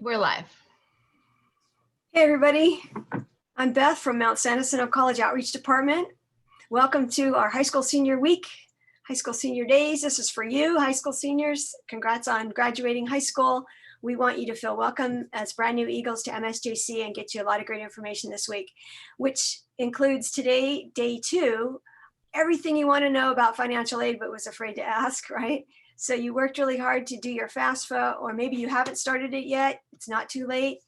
We're live. Hey everybody, I'm Beth from Mount San Jacinto College Outreach Department. Welcome to our high school senior week, high school senior days. This is for you, high school seniors. Congrats on graduating high school. We want you to feel welcome as brand new Eagles to MSJC and get you a lot of great information this week, which includes today, day 2, everything you want to know about financial aid but was afraid to ask, right? So you worked really hard to do your FAFSA, or maybe you haven't started it yet. It's not too late,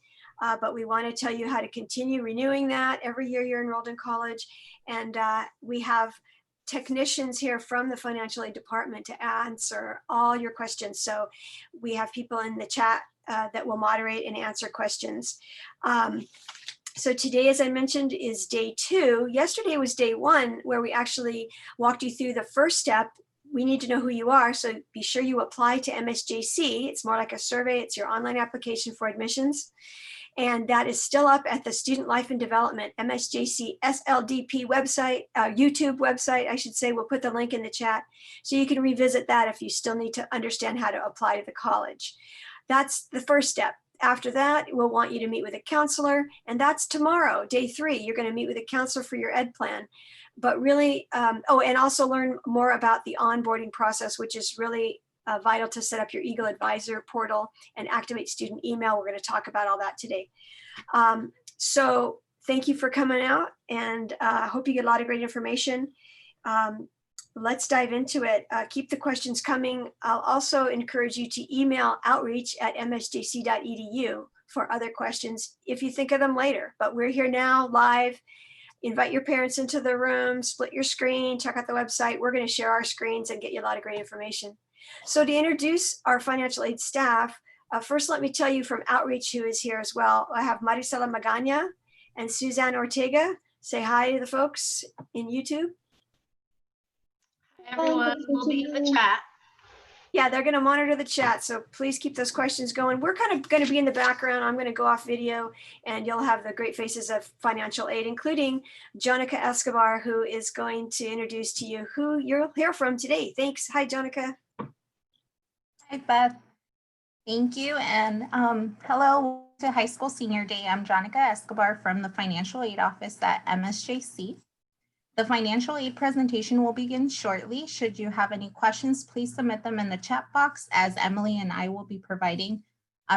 but we want to tell you how to continue renewing that every year you're enrolled in college. And we have technicians here from the financial aid department to answer all your questions. So we have people in the chat that will moderate and answer questions. So today, as I mentioned, is day 2. Yesterday was day 1, where we actually walked you through the first step. We need to know who you are, so be sure you apply to MSJC. It's more like a survey. It's your online application for admissions. And that is still up at the Student Life and Development, MSJC SLDP website, YouTube website, I should say. We'll put the link in the chat so you can revisit that if you still need to understand how to apply to the college. That's the first step. After that, we'll want you to meet with a counselor, and that's tomorrow, day 3. You're going to meet with a counselor for your ed plan. But really, and also learn more about the onboarding process, which is really vital to set up your Eagle Advisor portal and activate student email. We're going to talk about all that today. So thank you for coming out, and I hope you get a lot of great information. Let's dive into it. Keep the questions coming. I'll also encourage you to email outreach@msjc.edu for other questions if you think of them later. But we're here now live. Invite your parents into the room, split your screen, check out the website. We're going to share our screens and get you a lot of great information. So to introduce our financial aid staff, first let me tell you from Outreach who is here as well. I have Maricela Magana and Suzanne Ortega. Say hi to the folks in YouTube. Hi, everyone. We'll be in the chat. Yeah, they're going to monitor the chat, so please keep those questions going. We're kind of going to be in the background. I'm going to go off video, and you'll have the great faces of financial aid, including Jonica Escobar, who is going to introduce to you who you'll hear from today. Thanks. Hi, Jonica. Hi, Beth. Thank you, and hello to High School Senior Day. I'm Jonica Escobar from the Financial Aid Office at MSJC. The financial aid presentation will begin shortly. Should you have any questions, please submit them in the chat box, as Emily and I will be providing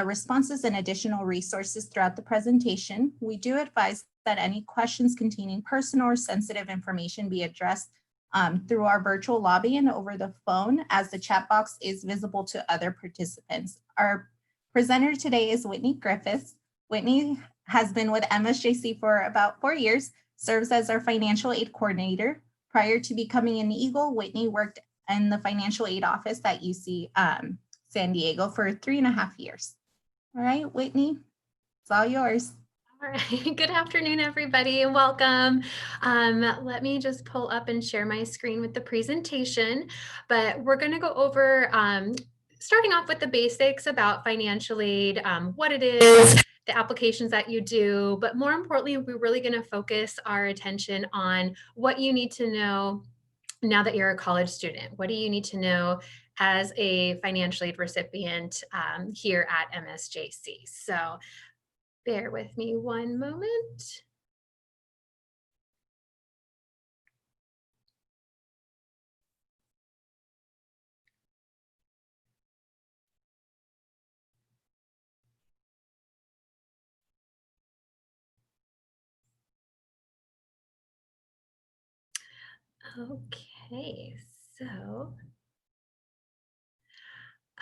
responses and additional resources throughout the presentation. We do advise that any questions containing personal or sensitive information be addressed through our virtual lobby and over the phone, as the chat box is visible to other participants. Our presenter today is Whitney Griffiths. Whitney has been with MSJC for about 4 years, serves as our financial aid coordinator. Prior to becoming an Eagle, Whitney worked in the financial aid office at UC San Diego for 3.5 years. All right, Whitney, it's all yours. All right, good afternoon, everybody, and welcome. Let me just pull up and share my screen with the presentation, but we're going to go over starting off with the basics about financial aid, what it is, the applications that you do, but more importantly, we're really going to focus our attention on what you need to know now that you're a college student. What do you need to know as a financial aid recipient here at MSJC? So bear with me one moment.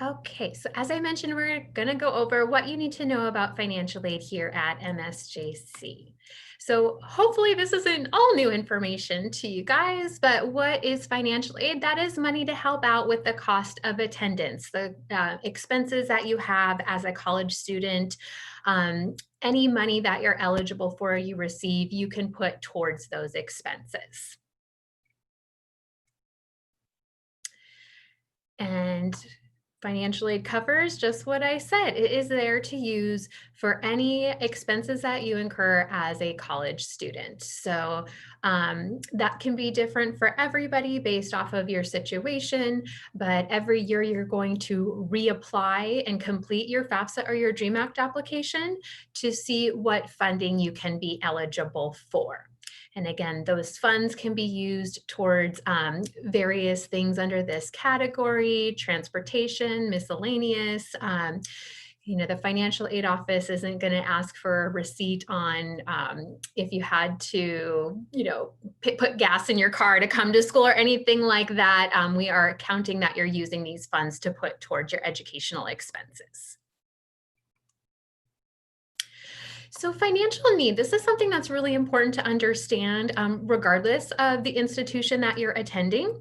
Okay, so as I mentioned, we're going to go over what you need to know about financial aid here at MSJC. So hopefully this isn't all new information to you guys, but what is financial aid? That is money to help out with the cost of attendance, the expenses that you have as a college student. Any money that you're eligible for, you receive, you can put towards those expenses. And Financial aid covers just what I said. It is there to use for any expenses that you incur as a college student. So that can be different for everybody based off of your situation, but every year you're going to reapply and complete your FAFSA or your DREAM Act application to see what funding you can be eligible for. And again, those funds can be used towards various things under this category: transportation, miscellaneous. The financial aid office isn't going to ask for a receipt on if you had to, put gas in your car to come to school or anything like that. We are counting that you're using these funds to put towards your educational expenses. So financial need, this is something that's really important to understand regardless of the institution that you're attending.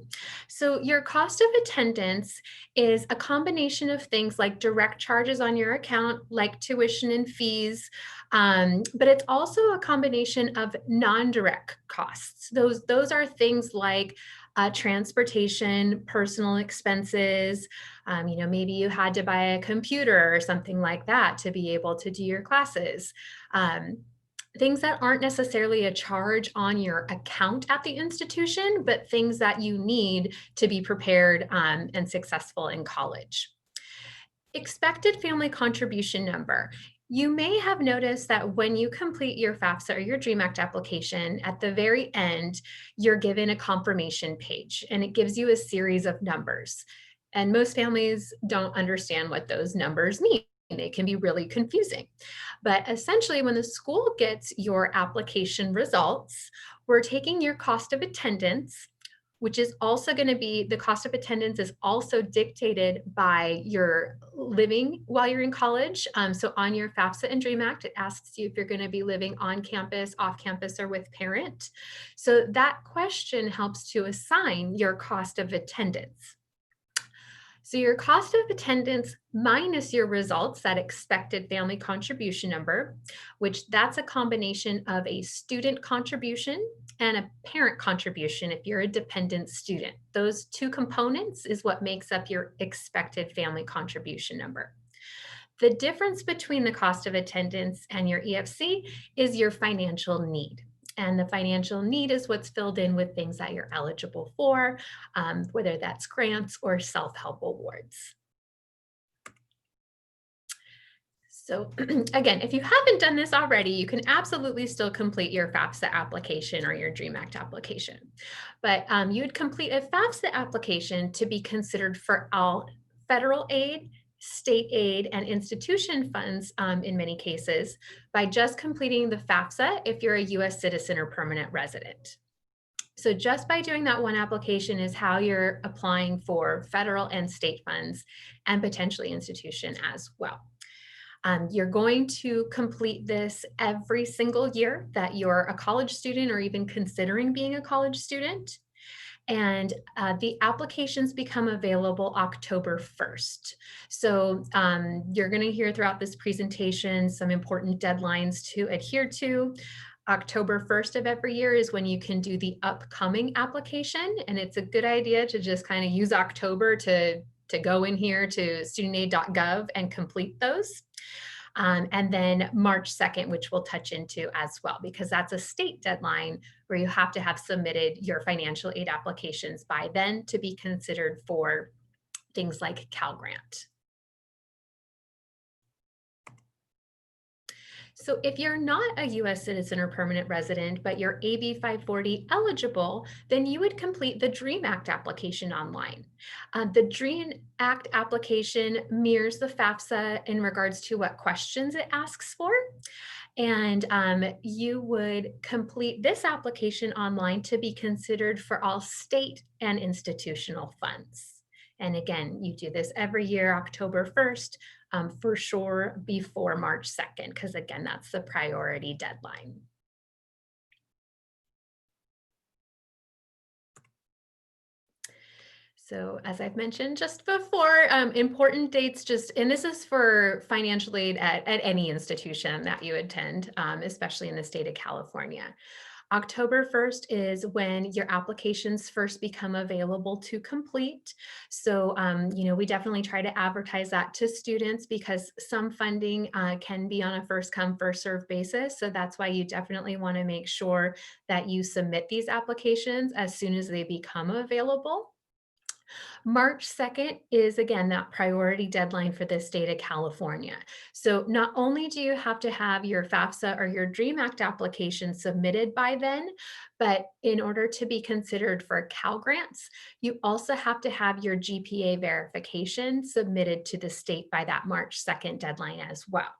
So your cost of attendance is a combination of things like direct charges on your account, like tuition and fees, but it's also a combination of non-direct costs. Those are things like transportation, personal expenses. Maybe you had to buy a computer or something like that to be able to do your classes. Things that aren't necessarily a charge on your account at the institution, but things that you need to be prepared and successful in college. Expected family contribution number. You may have noticed that when you complete your FAFSA or your DREAM Act application, at the very end, you're given a confirmation page, and it gives you a series of numbers. And most families don't understand what those numbers mean. It can be really confusing. But essentially, when the school gets your application results, we're taking your cost of attendance, which is also going to be, the cost of attendance is also dictated by your living while you're in college. So on your FAFSA and DREAM Act, it asks you if you're going to be living on campus, off campus, or with parent. So that question helps to assign your cost of attendance. So your cost of attendance minus your results, that expected family contribution number, which that's a combination of a student contribution and a parent contribution if you're a dependent student. Those two components is what makes up your expected family contribution number. The difference between the cost of attendance and your EFC is your financial need. And the financial need is what's filled in with things that you're eligible for, whether that's grants or self-help awards. So again, if you haven't done this already, you can absolutely still complete your FAFSA application or your DREAM Act application. But you would complete a FAFSA application to be considered for all federal aid, state aid, and institution funds in many cases by just completing the FAFSA if you're a US citizen or permanent resident. So just by doing that one application is how you're applying for federal and state funds and potentially institution as well. You're going to complete this every single year that you're a college student or even considering being a college student. And the applications become available October 1st. So you're going to hear throughout this presentation some important deadlines to adhere to. October 1st of every year is when you can do the upcoming application. And it's a good idea to just kind of use October to go in here to studentaid.gov and complete those. And then March 2nd, which we'll touch into as well, because that's a state deadline where you have to have submitted your financial aid applications by then to be considered for things like Cal Grant. So if you're not a US citizen or permanent resident, but you're AB 540 eligible, then you would complete the DREAM Act application online. The DREAM Act application mirrors the FAFSA in regards to what questions it asks for. And you would complete this application online to be considered for all state and institutional funds. And again, you do this every year, October 1st, for sure before March 2nd, because again, that's the priority deadline. So as I've mentioned just before, important dates and this is for financial aid at any institution that you attend, especially in the state of California. October 1st is when your applications first become available to complete. So, we definitely try to advertise that to students because some funding can be on a first come, first serve basis. So that's why you definitely want to make sure that you submit these applications as soon as they become available. March 2nd is again that priority deadline for the state of California. So not only do you have to have your FAFSA or your DREAM Act application submitted by then, but in order to be considered for Cal grants, you also have to have your GPA verification submitted to the state by that March 2nd deadline as well.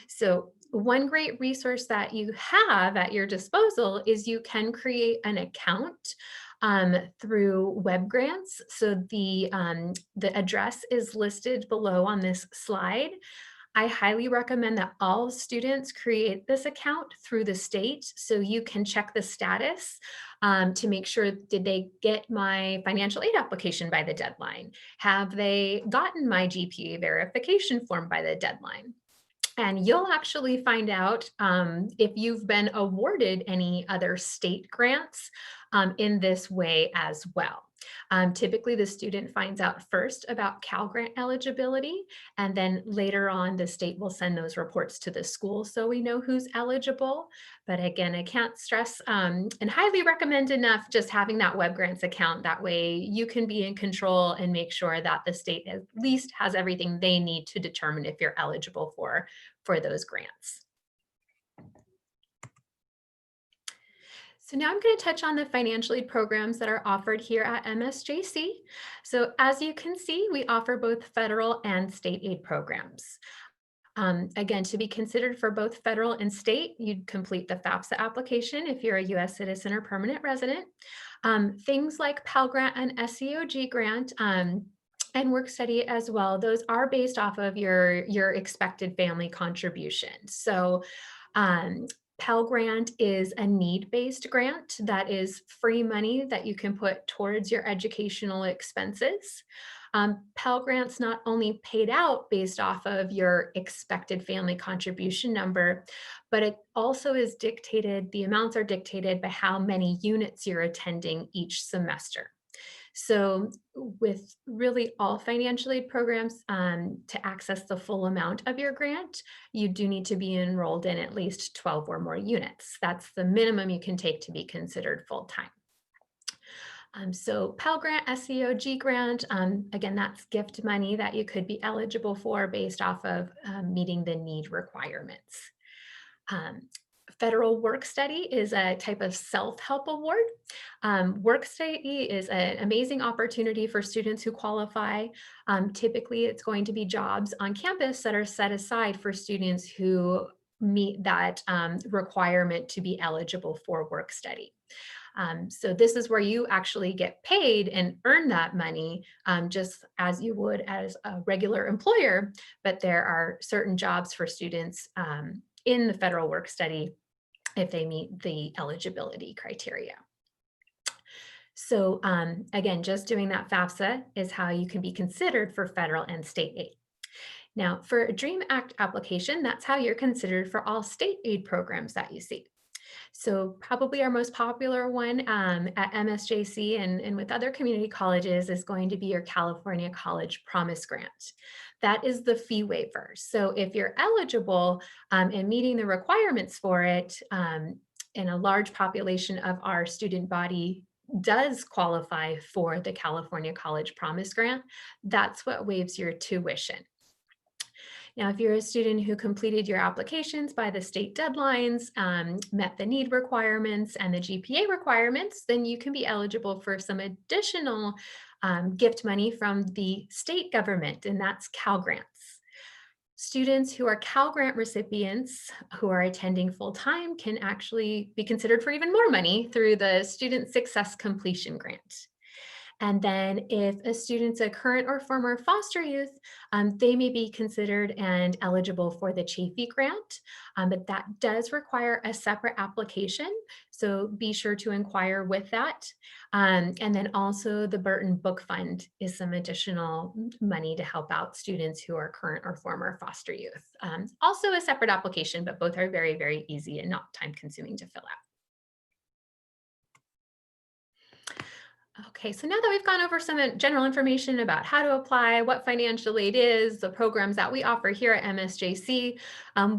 So one great resource that you have at your disposal is you can create an account through web grants. So the address is listed below on this slide. I highly recommend that all students create this account through the state so you can check the status to make sure, did they get my financial aid application by the deadline? Have they gotten my GPA verification form by the deadline? And you'll actually find out if you've been awarded any other state grants in this way as well. Typically, the student finds out first about Cal grant eligibility, and then later on, the state will send those reports to the school so we know who's eligible. But again, I can't stress and highly recommend enough just having that web grants account. That way you can be in control and make sure that the state at least has everything they need to determine if you're eligible for those grants. So now I'm going to touch on the financial aid programs that are offered here at MSJC. So as you can see, we offer both federal and state aid programs. Again, to be considered for both federal and state, you'd complete the FAFSA application if you're a U.S. citizen or permanent resident. Things like Pell Grant and SEOG grant and work study as well, those are based off of your expected family contribution. So Pell Grant is a need-based grant that is free money that you can put towards your educational expenses. Pell Grant's not only paid out based off of your expected family contribution number, but it also is dictated, the amounts are dictated by how many units you're attending each semester. So with really all financial aid programs, to access the full amount of your grant, you do need to be enrolled in at least 12 or more units. That's the minimum you can take to be considered full-time. So Pell Grant, SEOG grant, again, that's gift money that you could be eligible for based off of meeting the need requirements. Federal Work Study is a type of self-help award. Work Study is an amazing opportunity for students who qualify. Typically, it's going to be jobs on campus that are set aside for students who meet that requirement to be eligible for work study. So this is where you actually get paid and earn that money just as you would as a regular employer, but there are certain jobs for students in the federal work study if they meet the eligibility criteria. So again, just doing that FAFSA is how you can be considered for federal and state aid. Now, for a DREAM Act application, that's how you're considered for all state aid programs that you see. So probably our most popular one at MSJC and with other community colleges is going to be your California College Promise Grant. That is the fee waiver. So if you're eligible and meeting the requirements for it, and a large population of our student body does qualify for the California College Promise Grant, that's what waives your tuition. Now, if you're a student who completed your applications by the state deadlines, met the need requirements and the GPA requirements, then you can be eligible for some additional gift money from the state government, and that's Cal Grants. Students who are Cal Grant recipients who are attending full-time can actually be considered for even more money through the Student Success Completion Grant. And then if a student's a current or former foster youth, they may be considered and eligible for the Chafee grant, but that does require a separate application. So be sure to inquire with that. And then also the Burton Book Fund is some additional money to help out students who are current or former foster youth. Also a separate application, but both are very, very easy and not time consuming to fill out. Okay, so now that we've gone over some general information about how to apply, what financial aid is, the programs that we offer here at MSJC,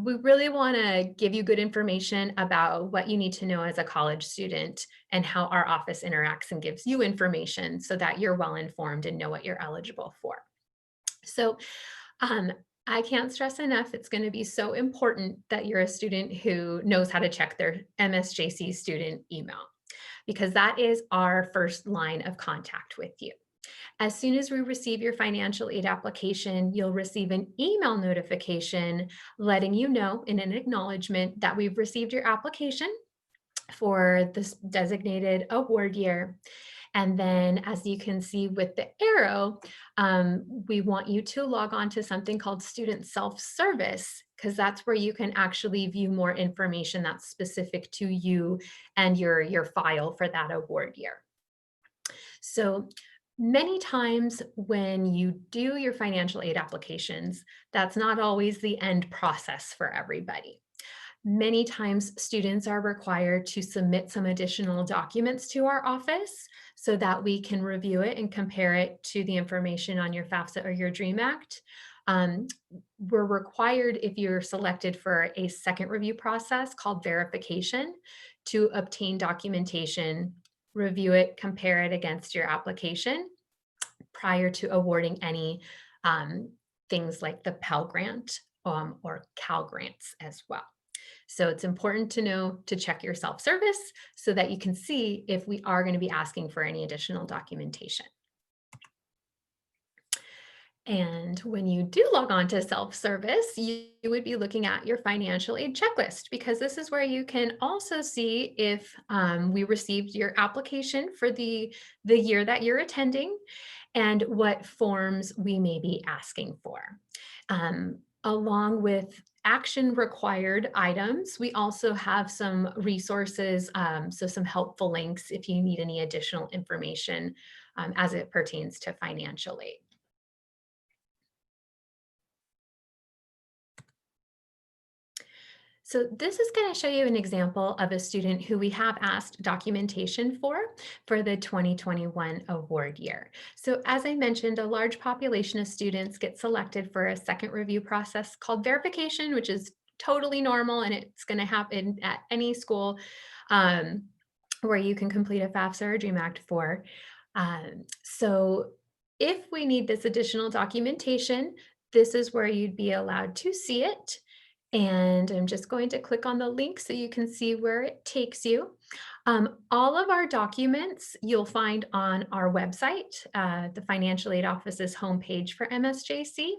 we really want to give you good information about what you need to know as a college student and how our office interacts and gives you information so that you're well informed and know what you're eligible for. So I can't stress enough, it's going to be so important that you're a student who knows how to check their MSJC student email, because that is our first line of contact with you. As soon as we receive your financial aid application, you'll receive an email notification letting you know in an acknowledgement that we've received your application for this designated award year. And then, as you can see with the arrow, we want you to log on to something called Student Self-Service, because that's where you can actually view more information that's specific to you and your file for that award year. So many times when you do your financial aid applications, that's not always the end process for everybody. Many times students are required to submit some additional documents to our office so that we can review it and compare it to the information on your FAFSA or your DREAM Act. We're required, if you're selected for a second review process called verification, to obtain documentation, review it, compare it against your application prior to awarding any things like the Pell Grant or Cal Grants as well. So it's important to know to check your self-service so that you can see if we are going to be asking for any additional documentation. And when you do log on to self-service, you would be looking at your financial aid checklist, because this is where you can also see if we received your application for the year that you're attending and what forms we may be asking for. Along with action required items, we also have some resources, so some helpful links if you need any additional information as it pertains to financial aid. So this is going to show you an example of a student who we have asked documentation for the 2021 award year. So as I mentioned, a large population of students get selected for a second review process called verification, which is totally normal, and it's going to happen at any school where you can complete a FAFSA or DREAM Act for. So if we need this additional documentation, this is where you'd be allowed to see it. And I'm just going to click on the link so you can see where it takes you. All of our documents you'll find on our website, the Financial Aid Office's homepage for MSJC.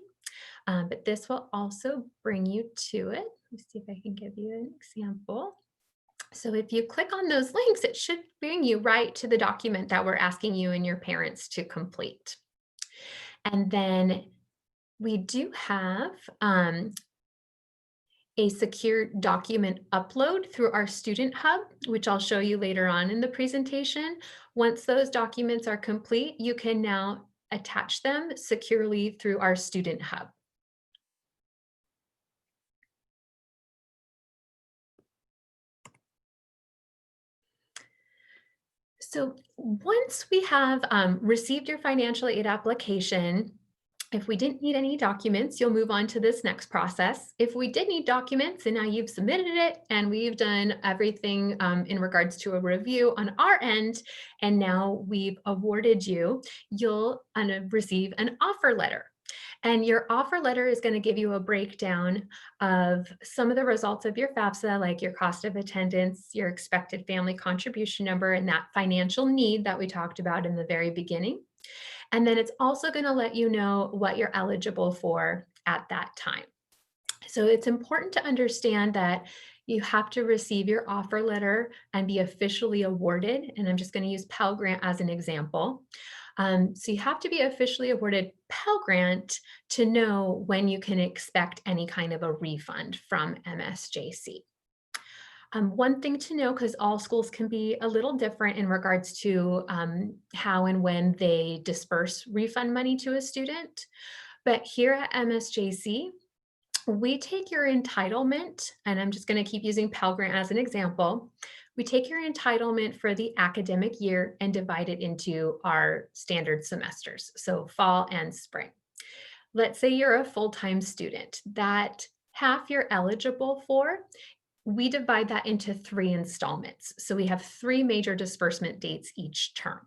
But this will also bring you to it. Let's see if I can give you an example. So if you click on those links, it should bring you right to the document that we're asking you and your parents to complete. And then we do have a secure document upload through our Student Hub, which I'll show you later on in the presentation. Once those documents are complete, you can now attach them securely through our Student Hub. So once we have received your financial aid application, if we didn't need any documents, you'll move on to this next process. If we did need documents and now you've submitted it and we've done everything in regards to a review on our end, and now we've awarded you, you'll receive an offer letter. And your offer letter is going to give you a breakdown of some of the results of your FAFSA, like your cost of attendance, your expected family contribution number, and that financial need that we talked about in the very beginning. And then it's also going to let you know what you're eligible for at that time. So it's important to understand that you have to receive your offer letter and be officially awarded. And I'm just going to use Pell Grant as an example. So you have to be officially awarded Pell Grant to know when you can expect any kind of a refund from MSJC. One thing to know, because all schools can be a little different in regards to how and when they disperse refund money to a student, but here at MSJC, we take your entitlement, and I'm just going to keep using Pell Grant as an example. we take your entitlement for the academic year and divide it into our standard semesters, so fall and spring. Let's say you're a full-time student. That half you're eligible for, we divide that into 3 installments. So we have 3 major disbursement dates each term.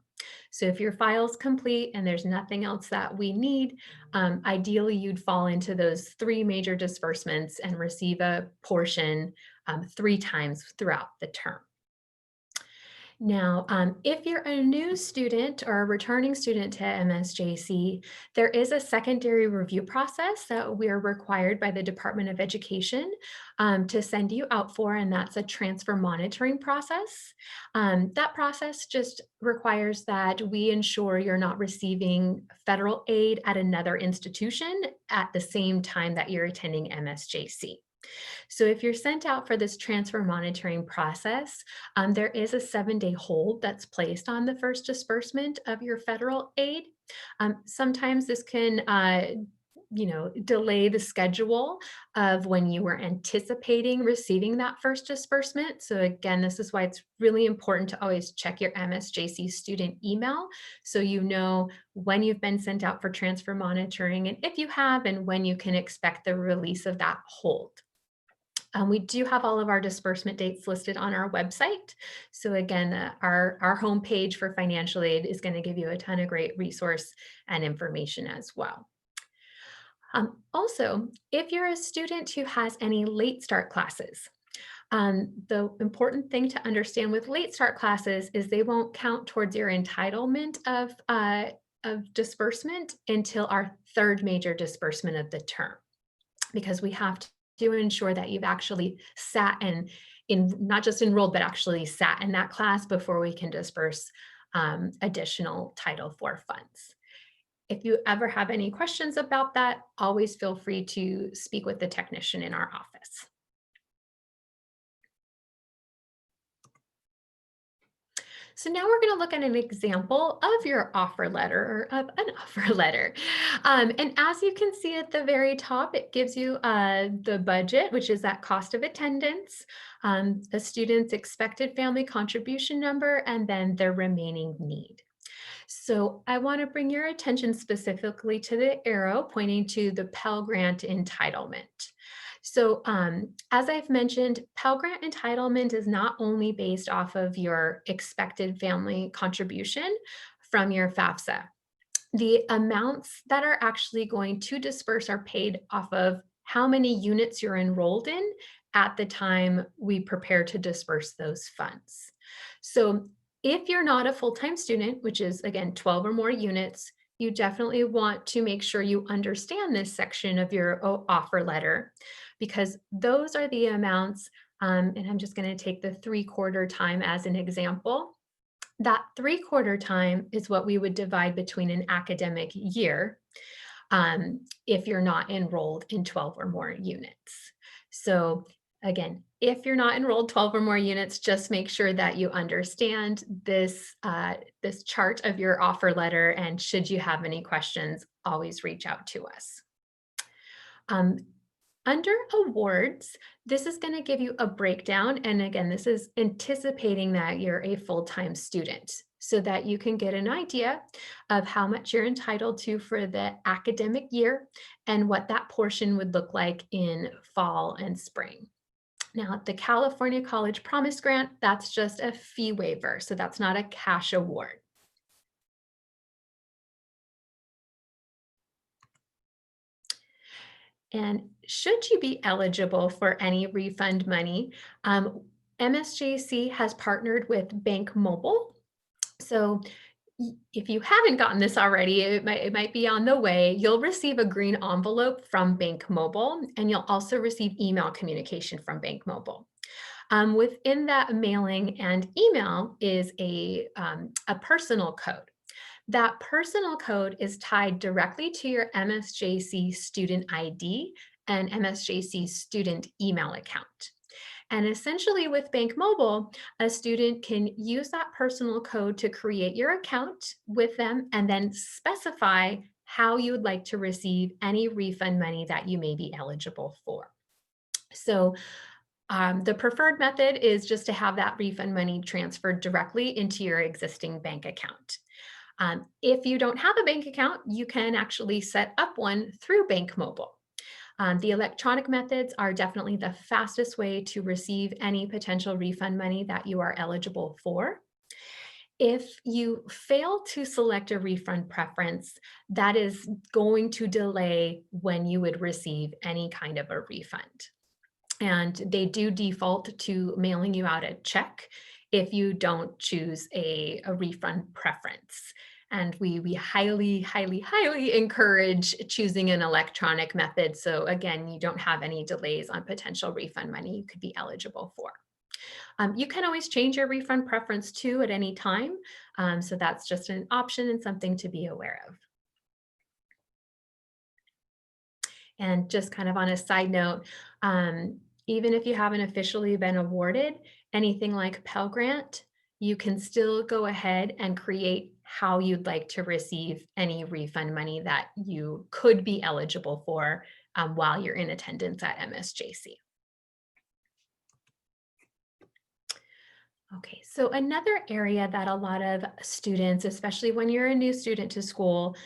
So if your file's complete and there's nothing else that we need, ideally you'd fall into those 3 major disbursements and receive a portion 3 times throughout the term. Now, if you're a new student or a returning student to MSJC, there is a secondary review process that we are required by the Department of Education to send you out for, and that's a transfer monitoring process. That process just requires that we ensure you're not receiving federal aid at another institution at the same time that you're attending MSJC. So if you're sent out for this transfer monitoring process, there is a 7-day hold that's placed on the first disbursement of your federal aid. Sometimes this can delay the schedule of when you were anticipating receiving that first disbursement. So again, this is why it's really important to always check your MSJC student email so you know when you've been sent out for transfer monitoring, and if you have, and when you can expect the release of that hold. We do have all of our disbursement dates listed on our website. So again, our homepage for financial aid is going to give you a ton of great resource and information as well. Also, if you're a student who has any late start classes, the important thing to understand with late start classes is they won't count towards your entitlement of disbursement until our 3rd major disbursement of the term, because we have to ensure that you've actually sat and not just enrolled, but actually sat in that class before we can disperse additional Title IV funds. If you ever have any questions about that, always feel free to speak with the technician in our office. So now we're going to look at an example of your offer letter, or of an offer letter. And as you can see at the very top, it gives you the budget, which is that cost of attendance, the student's expected family contribution number, and then their remaining need. So I want to bring your attention specifically to the arrow pointing to the Pell Grant entitlement. So as I've mentioned, Pell Grant entitlement is not only based off of your expected family contribution from your FAFSA. The amounts that are actually going to disperse are paid off of how many units you're enrolled in at the time we prepare to disperse those funds. So if you're not a full-time student, which is again 12 or more units, you definitely want to make sure you understand this section of your offer letter, because those are the amounts, and I'm just going to take the 3/4 time as an example. That 3/4 time is what we would divide between an academic year if you're not enrolled in 12 or more units. So again, if you're not enrolled 12 or more units, just make sure that you understand this, this chart of your offer letter, and should you have any questions, always reach out to us. Under awards, this is going to give you a breakdown. And again, this is anticipating that you're a full-time student so that you can get an idea of how much you're entitled to for the academic year and what that portion would look like in fall and spring. Now, the California College Promise Grant, that's just a fee waiver, so that's not a cash award. And should you be eligible for any refund money, MSJC has partnered with Bank Mobile. So if you haven't gotten this already, it might be on the way. You'll receive a green envelope from Bank Mobile, and you'll also receive email communication from Bank Mobile. Within that mailing and email is a personal code. That personal code is tied directly to your MSJC student ID and MSJC student email account. And essentially with Bank Mobile, a student can use that personal code to create your account with them and then specify how you would like to receive any refund money that you may be eligible for. So The preferred method is just to have that refund money transferred directly into your existing bank account. If you don't have a bank account, you can actually set up one through Bank Mobile. The electronic methods are definitely the fastest way to receive any potential refund money that you are eligible for. If you fail to select a refund preference, that is going to delay when you would receive any kind of a refund. And they do default to mailing you out a check if you don't choose a refund preference. And we highly, highly, highly encourage choosing an electronic method. So again, you don't have any delays on potential refund money you could be eligible for. You can always change your refund preference too at any time. So that's just an option and something to be aware of. And just kind of on a side note, even if you haven't officially been awarded anything like Pell Grant, you can still go ahead and create how you'd like to receive any refund money that you could be eligible for while you're in attendance at MSJC. Okay, so another area that a lot of students, especially when you're a new student to school,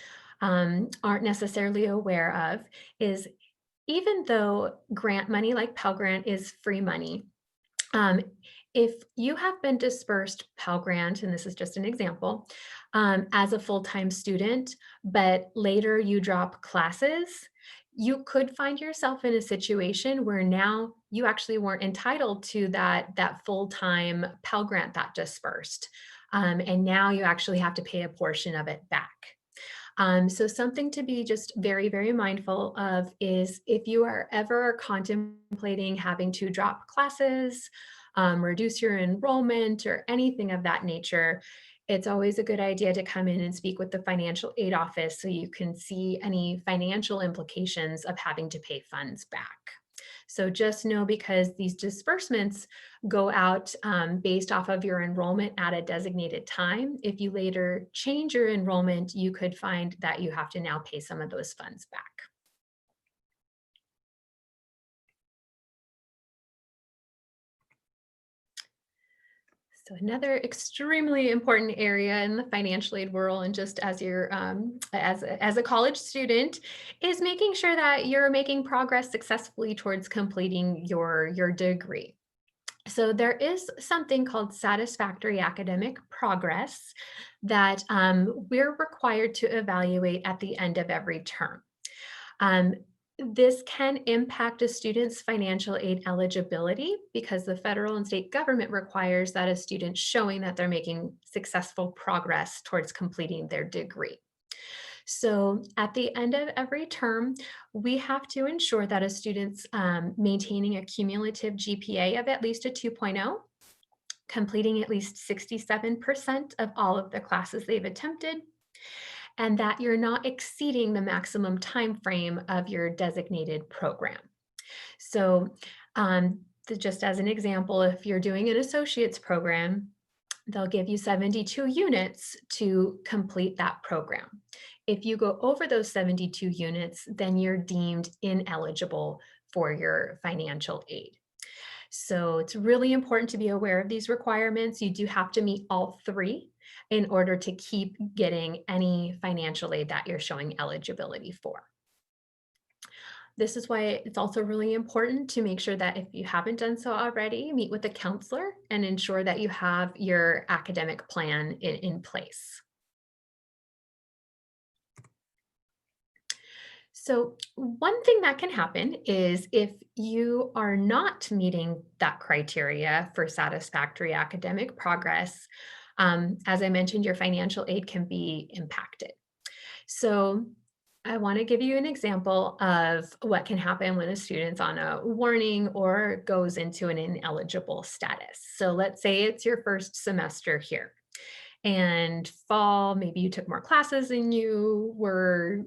aren't necessarily aware of is even though grant money like Pell Grant is free money, if you have been dispersed Pell Grant, and this is just an example, as a full-time student, but later you drop classes, you could find yourself in a situation where now you actually weren't entitled to that full-time Pell Grant that dispersed. And now you actually have to pay a portion of it back. So something to be just very, very mindful of is if you are ever contemplating having to drop classes, reduce your enrollment or anything of that nature, it's always a good idea to come in and speak with the financial aid office so you can see any financial implications of having to pay funds back. So just know because these disbursements go out based off of your enrollment at a designated time, if you later change your enrollment, you could find that you have to now pay some of those funds back. So another extremely important area in the financial aid world, and just as you're as a college student, is making sure that you're making progress successfully towards completing your degree. So there is something called satisfactory academic progress that we're required to evaluate at the end of every term. This can impact a student's financial aid eligibility because the federal and state government requires that a student showing that they're making successful progress towards completing their degree. So at the end of every term, we have to ensure that a student's maintaining a cumulative GPA of at least a 2.0, completing at least 67% of all of the classes they've attempted, and that you're not exceeding the maximum time frame of your designated program. So just as an example, if you're doing an associate's program, they'll give you 72 units to complete that program. If you go over those 72 units, then you're deemed ineligible for your financial aid. So it's really important to be aware of these requirements. You do have to meet all three in order to keep getting any financial aid that you're showing eligibility for. This is why it's also really important to make sure that if you haven't done so already, meet with a counselor and ensure that you have your academic plan in place. So one thing that can happen is if you are not meeting that criteria for satisfactory academic progress, as I mentioned, your financial aid can be impacted. So I want to give you an example of what can happen when a student's on a warning or goes into an ineligible status. So let's say it's your first semester here. And fall, maybe you took more classes than you were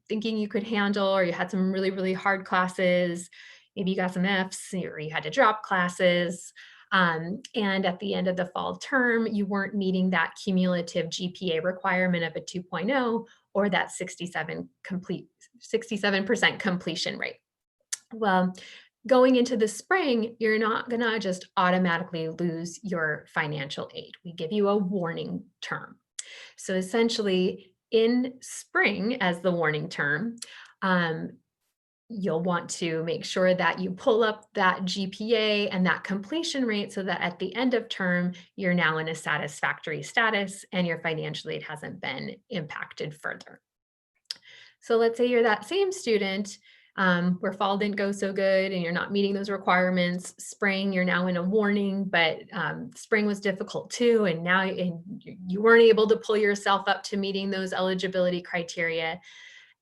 thinking you could handle, or you had some really, really hard classes. Maybe you got some Fs, or you had to drop classes. And at the end of the fall term, you weren't meeting that cumulative GPA requirement of a 2.0 or that 67% completion rate. Well, going into the spring, you're not going to just automatically lose your financial aid. We give you a warning term. So essentially, in spring, as the warning term, you'll want to make sure that you pull up that GPA and that completion rate so that at the end of term, you're now in a satisfactory status and your financial aid hasn't been impacted further. So let's say you're that same student where fall didn't go so good and you're not meeting those requirements. Spring, you're now in a warning, but spring was difficult too. And now you weren't able to pull yourself up to meeting those eligibility criteria.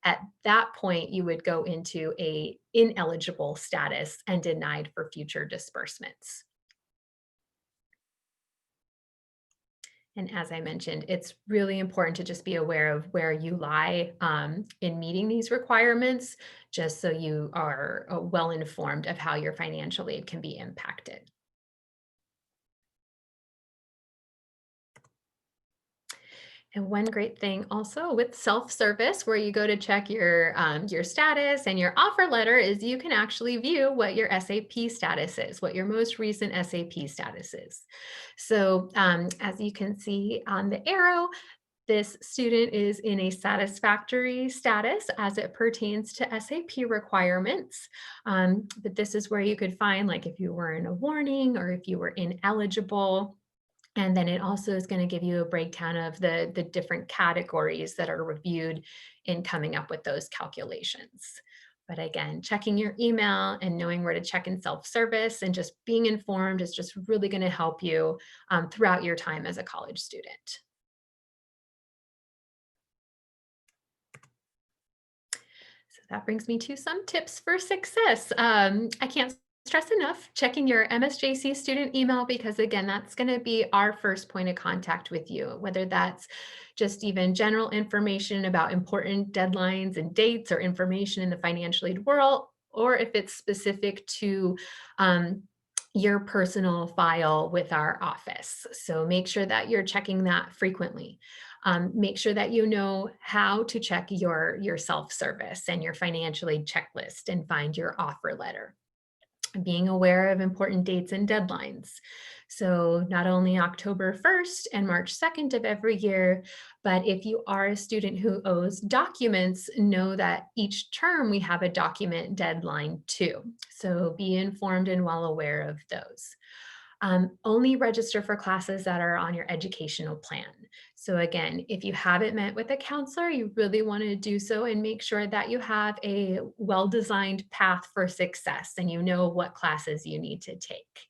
At that point, you would go into a ineligible status and denied for future disbursements. And as I mentioned, it's really important to just be aware of where you lie in meeting these requirements, just so you are well informed of how your financial aid can be impacted. And one great thing also with self-service, where you go to check your status and your offer letter, is you can actually view what your SAP status is, what your most recent SAP status is. So as you can see on the arrow, this student is in a satisfactory status as it pertains to SAP requirements. But this is where you could find, like, if you were in a warning or if you were ineligible. And then it also is going to give you a breakdown of the different categories that are reviewed in coming up with those calculations. But again, checking your email and knowing where to check in self-service and just being informed is just really going to help you throughout your time as a college student. So that brings me to some tips for success. I can't stress enough checking your MSJC student email, because again, that's going to be our first point of contact with you, whether that's just even general information about important deadlines and dates or information in the financial aid world, or if it's specific to your personal file with our office. So make sure that you're checking that frequently. Make sure that you know how to check your self-service and your financial aid checklist and find your offer letter. Being aware of important dates and deadlines. So not only October 1st and March 2nd of every year, but if you are a student who owes documents, know that each term we have a document deadline too. So be informed and well aware of those. Only register for classes that are on your educational plan. So again, if you haven't met with a counselor, you really want to do so and make sure that you have a well-designed path for success and you know what classes you need to take.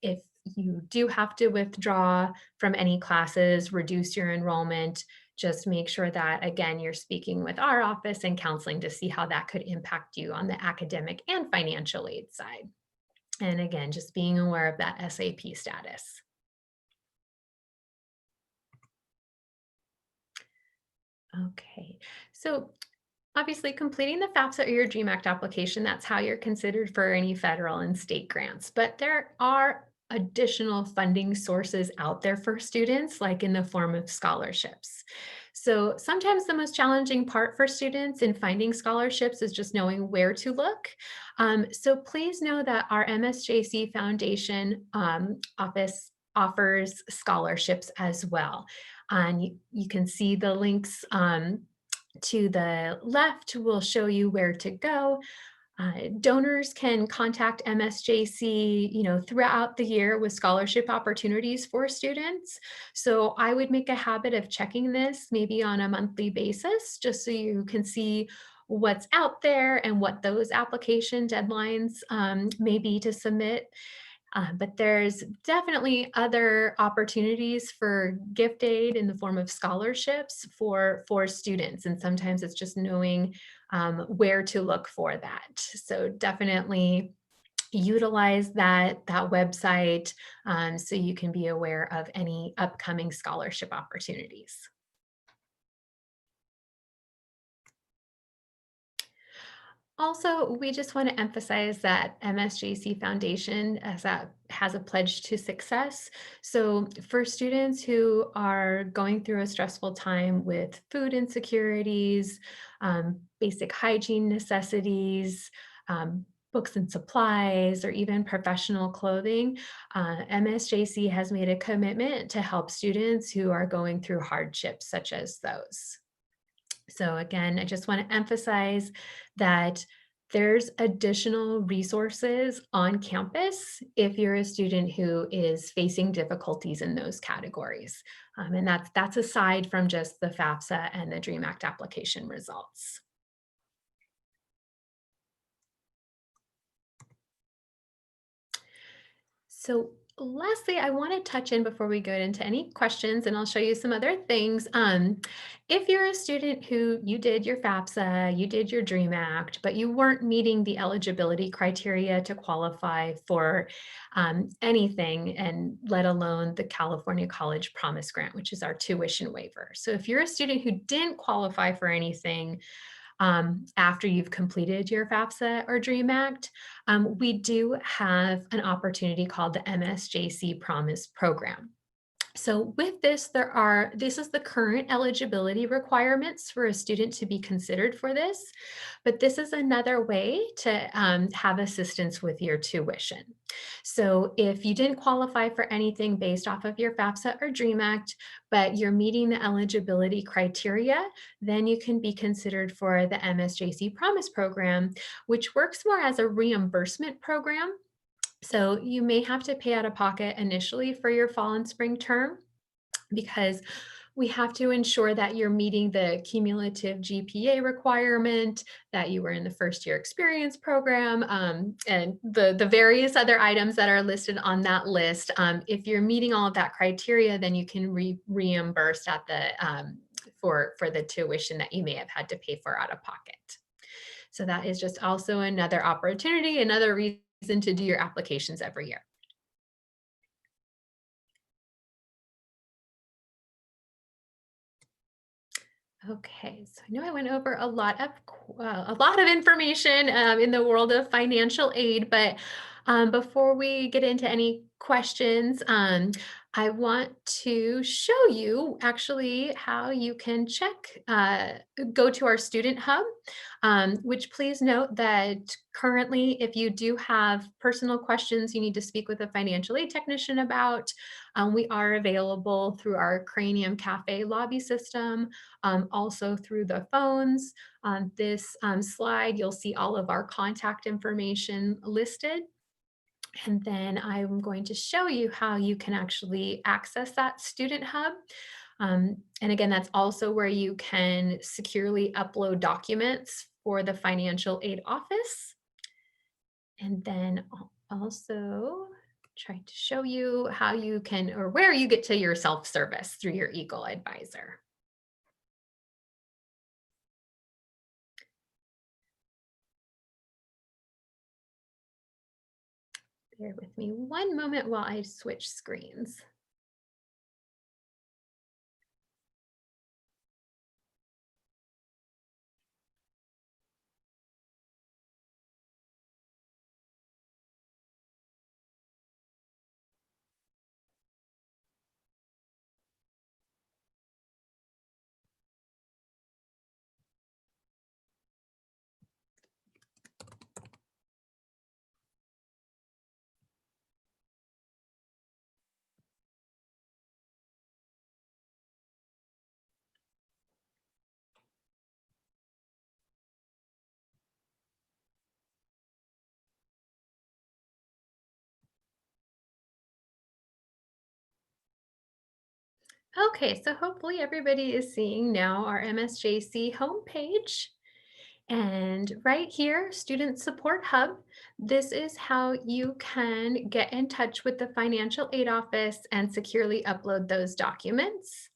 If you do have to withdraw from any classes, reduce your enrollment, just make sure that, again, you're speaking with our office and counseling to see how that could impact you on the academic and financial aid side. And again, just being aware of that SAP status. Okay, so obviously completing the FAFSA or your DREAM Act application, that's how you're considered for any federal and state grants. But there are additional funding sources out there for students, like in the form of scholarships. So sometimes the most challenging part for students in finding scholarships is just knowing where to look. So please know that our MSJC Foundation office offers scholarships as well. And you can see the links to the left will show you where to go. Donors can contact MSJC, throughout the year with scholarship opportunities for students. So I would make a habit of checking this maybe on a monthly basis, just so you can see what's out there and what those application deadlines may be to submit. But there's definitely other opportunities for gift aid in the form of scholarships for students. And sometimes it's just knowing where to look for that. So definitely utilize that website so you can be aware of any upcoming scholarship opportunities. Also, we just want to emphasize that MSJC Foundation has a pledge to success. So for students who are going through a stressful time with food insecurities, basic hygiene necessities, books and supplies, or even professional clothing, MSJC has made a commitment to help students who are going through hardships such as those. So again, I just want to emphasize that there's additional resources on campus if you're a student who is facing difficulties in those categories. And that's aside from just the FAFSA and the DREAM Act application results. So lastly, I want to touch in before we go into any questions, and I'll show you some other things. If you're a student who you did your FAFSA, you did your DREAM Act, but you weren't meeting the eligibility criteria to qualify for anything, and let alone the California College Promise Grant, which is our tuition waiver. So if you're a student who didn't qualify for anything, after you've completed your FAFSA or DREAM Act, we do have an opportunity called the MSJC Promise Program. So with this, this is the current eligibility requirements for a student to be considered for this, but this is another way to have assistance with your tuition. So if you didn't qualify for anything based off of your FAFSA or DREAM Act, but you're meeting the eligibility criteria, then you can be considered for the MSJC Promise Program, which works more as a reimbursement program. So you may have to pay out of pocket initially for your fall and spring term, because we have to ensure that you're meeting the cumulative GPA requirement, that you were in the first year experience program, and the various other items that are listed on that list. If you're meeting all of that criteria, then you can reimburse at the for the tuition that you may have had to pay for out of pocket. So that is just also another opportunity, another reason to do your applications every year. Okay, so I know I went over a lot of information in the world of financial aid, but before we get into any questions, I want to show you actually how you can go to our student hub, which please note that currently, if you do have personal questions you need to speak with a financial aid technician about, we are available through our Cranium Cafe lobby system, also through the phones. On this slide, you'll see all of our contact information listed. And then I'm going to show you how you can actually access that student hub. And again, that's also where you can securely upload documents for the financial aid office. And then I'll also try to show you how you can, or where you get to your self-service through your Eagle Advisor. Bear with me one moment while I switch screens. Okay, so hopefully everybody is seeing now our MSJC homepage. And right here, Student Support Hub, this is how you can get in touch with the financial aid office and securely upload those documents.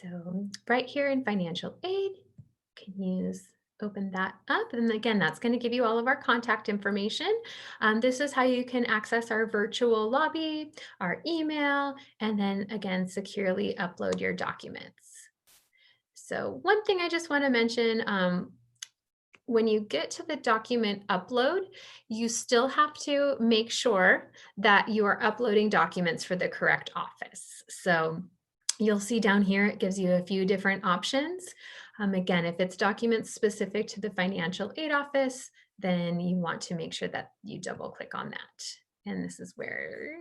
So right here in financial aid, you can open that up. And again, that's going to give you all of our contact information. This is how you can access our virtual lobby, our email, and then again, securely upload your documents. So one thing I just want to mention, when you get to the document upload, you still have to make sure that you are uploading documents for the correct office. So you'll see down here, it gives you a few different options. Again, if it's documents specific to the financial aid office, then you want to make sure that you double click on that. And this is where,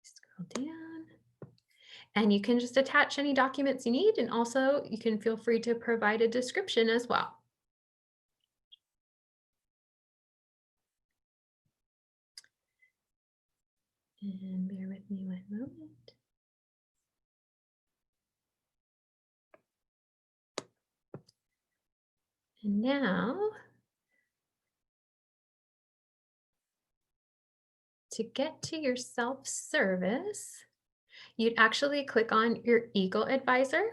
scroll down. And you can just attach any documents you need. And also you can feel free to provide a description as well. And bear with me one moment. And now, to get to your self-service, you'd actually click on your Eagle Advisor.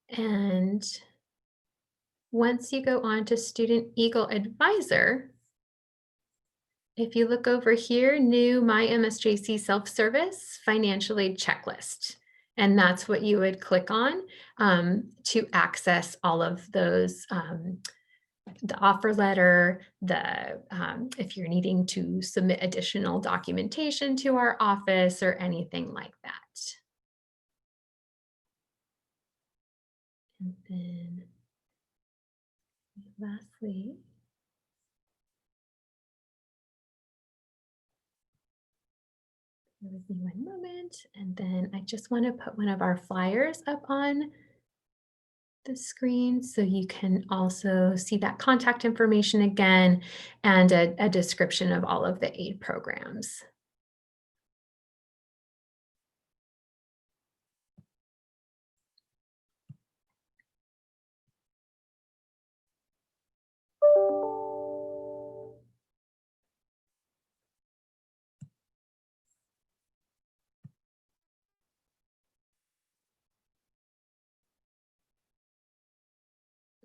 And once you go on to Student Eagle Advisor, if you look over here, new My MSJC Self-Service Financial Aid Checklist. And that's what you would click on to access all of those, the offer letter, if you're needing to submit additional documentation to our office or anything like that. And then lastly, bear with me one moment, and then I just want to put one of our flyers up on the screen so you can also see that contact information again and a description of all of the aid programs.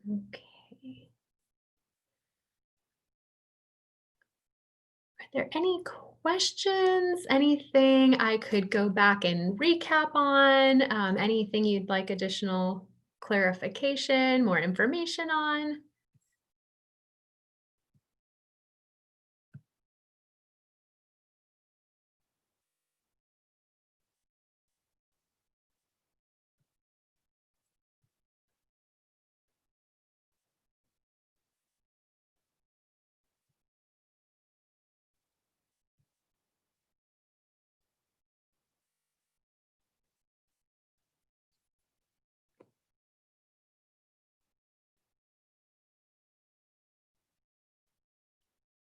Okay. Are there any questions? Anything I could go back and recap on? Anything you'd like additional clarification, more information on?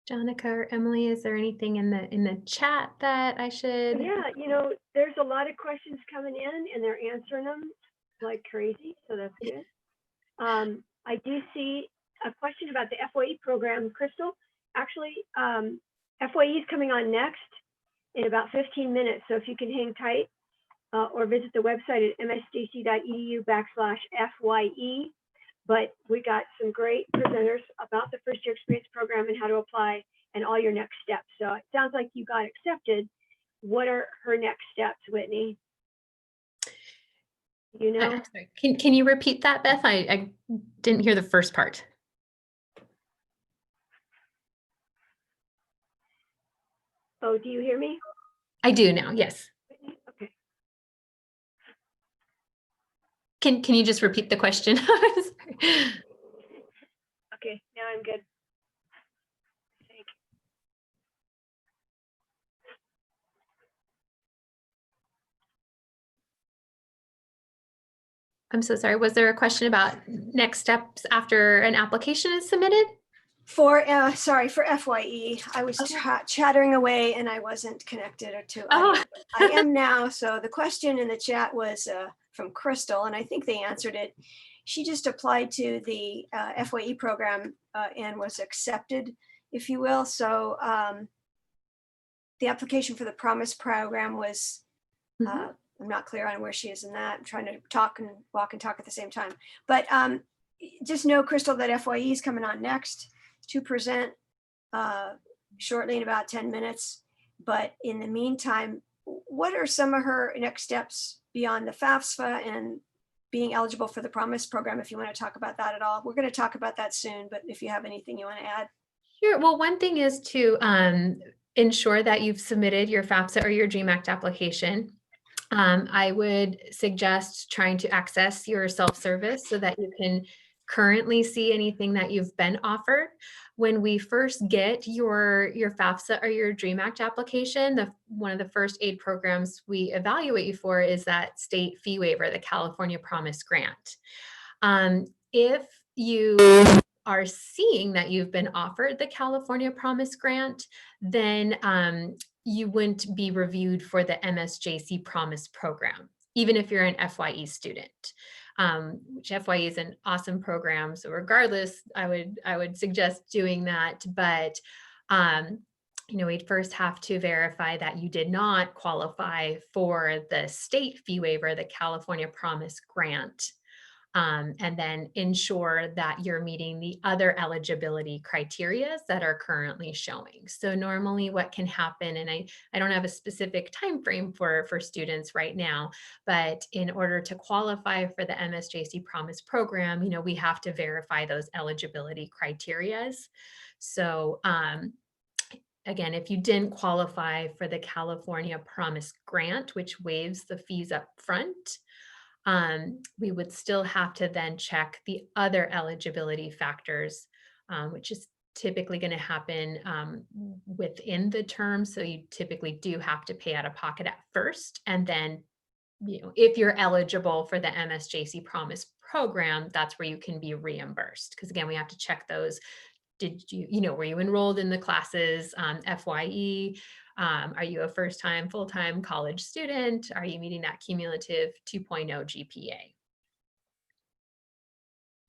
Jonica or Emily, is there anything in the chat that I should? Yeah, there's a lot of questions coming in and they're answering them like crazy, so that's good. I do see a question about the FYE program, Crystal. Actually, FYE is coming on next in about 15 minutes, so if you can hang tight or visit the website at msjc.edu/FYE. But we got some great presenters about the first year experience program and how to apply and all your next steps. So it sounds like you got accepted. What are her next steps, Whitney? I'm sorry. Can you repeat that, Beth? I didn't hear the first part. Oh, do you hear me? I do now, yes. Okay. Can you just repeat the question? Okay, now I'm good. Thank you. I'm so sorry. Was there a question about next steps after an application is submitted? For FYE, I was chattering away and I wasn't connected to audio. I am now. So the question in the chat was from Crystal, and I think they answered it. She just applied to the FYE program and was accepted, if you will. So the application for the Promise program was, I'm not clear on where she is in that. I'm trying to talk and walk and talk at the same time. But just know, Crystal, that FYE is coming on next to present shortly in about 10 minutes. But in the meantime, what are some of her next steps beyond the FAFSA and being eligible for the Promise program, if you want to talk about that at all. We're going to talk about that soon, but if you have anything you want to add. Sure. Well, one thing is to ensure that you've submitted your FAFSA or your DREAM Act application. I would suggest trying to access your self-service so that you can currently see anything that you've been offered. When we first get your FAFSA or your DREAM Act application, one of the first aid programs we evaluate you for is that state fee waiver, the California Promise Grant. If you are seeing that you've been offered the California Promise Grant, then you wouldn't be reviewed for the MSJC Promise program, even if you're an FYE student, which FYE is an awesome program. So regardless, I would suggest doing that. But we'd first have to verify that you did not qualify for the state fee waiver, the California Promise Grant. And then ensure that you're meeting the other eligibility criteria that are currently showing. So normally what can happen, and I don't have a specific time frame for students right now, but in order to qualify for the MSJC Promise program, we have to verify those eligibility criteria. So again, if you didn't qualify for the California Promise Grant, which waives the fees up front, we would still have to then check the other eligibility factors, which is typically going to happen within the term. So you typically do have to pay out of pocket at first. And then, if you're eligible for the MSJC Promise program, that's where you can be reimbursed. Because again, we have to check those. Did you, were you enrolled in the classes, FYE? Are you a first-time, full-time college student? Are you meeting that cumulative 2.0 GPA?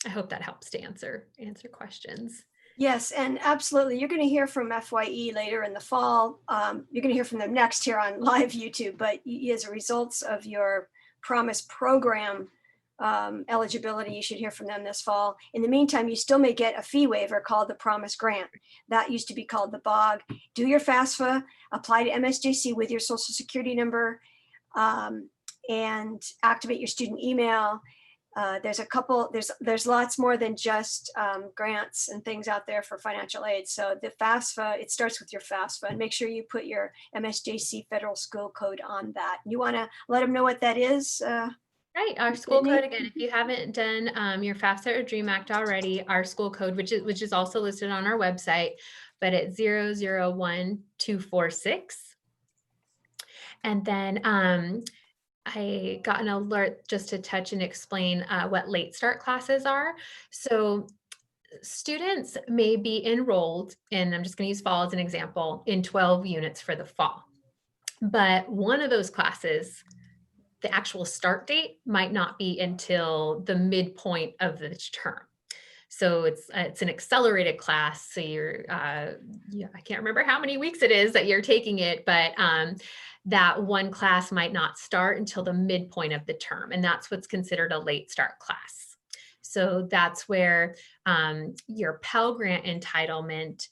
I hope that helps to answer questions. Yes, and absolutely. You're going to hear from FYE later in the fall. You're going to hear from them next here on live YouTube, but as a result of your Promise program eligibility, you should hear from them this fall. In the meantime, you still may get a fee waiver called the Promise Grant. That used to be called the BOG. Do your FAFSA, apply to MSJC with your social security number, and activate your student email. There's lots more than just grants and things out there for financial aid. So the FAFSA, it starts with your FAFSA, and make sure you put your MSJC federal school code on that. You want to let them know what that is? Right, our school code, again, if you haven't done your FAFSA or DREAM Act already, our school code, which is also listed on our website, but it's 001246. And then I got an alert just to touch and explain what late start classes are. So students may be enrolled in, I'm just going to use fall as an example, in 12 units for the fall. But one of those classes, the actual start date might not be until the midpoint of the term. So it's an accelerated class. So you're, I can't remember how many weeks it is that you're taking it, but that one class might not start until the midpoint of the term. And that's what's considered a late start class. So that's where your Pell Grant entitlement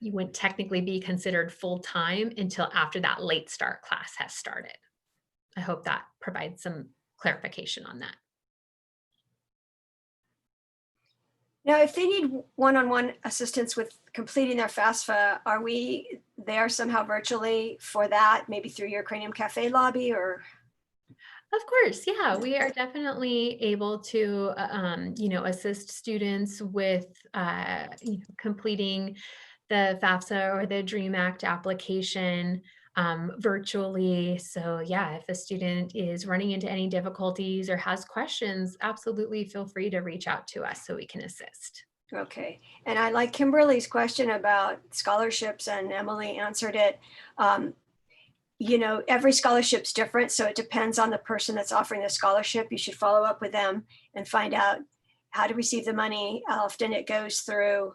you wouldn't technically be considered full-time until after that late start class has started. I hope that provides some clarification on that. Now, if they need one-on-one assistance with completing their FAFSA, are we there somehow virtually for that? Maybe through your Cranium Cafe lobby, or? Of course, yeah, we are definitely able to, assist students with, completing the FAFSA or the DREAM Act application virtually. So yeah, if a student is running into any difficulties or has questions, absolutely feel free to reach out to us so we can assist. Okay, and I like Kimberly's question about scholarships, and Emily answered it. Every scholarship's different, so it depends on the person that's offering the scholarship. You should follow up with them and find out how to receive the money. How often it goes through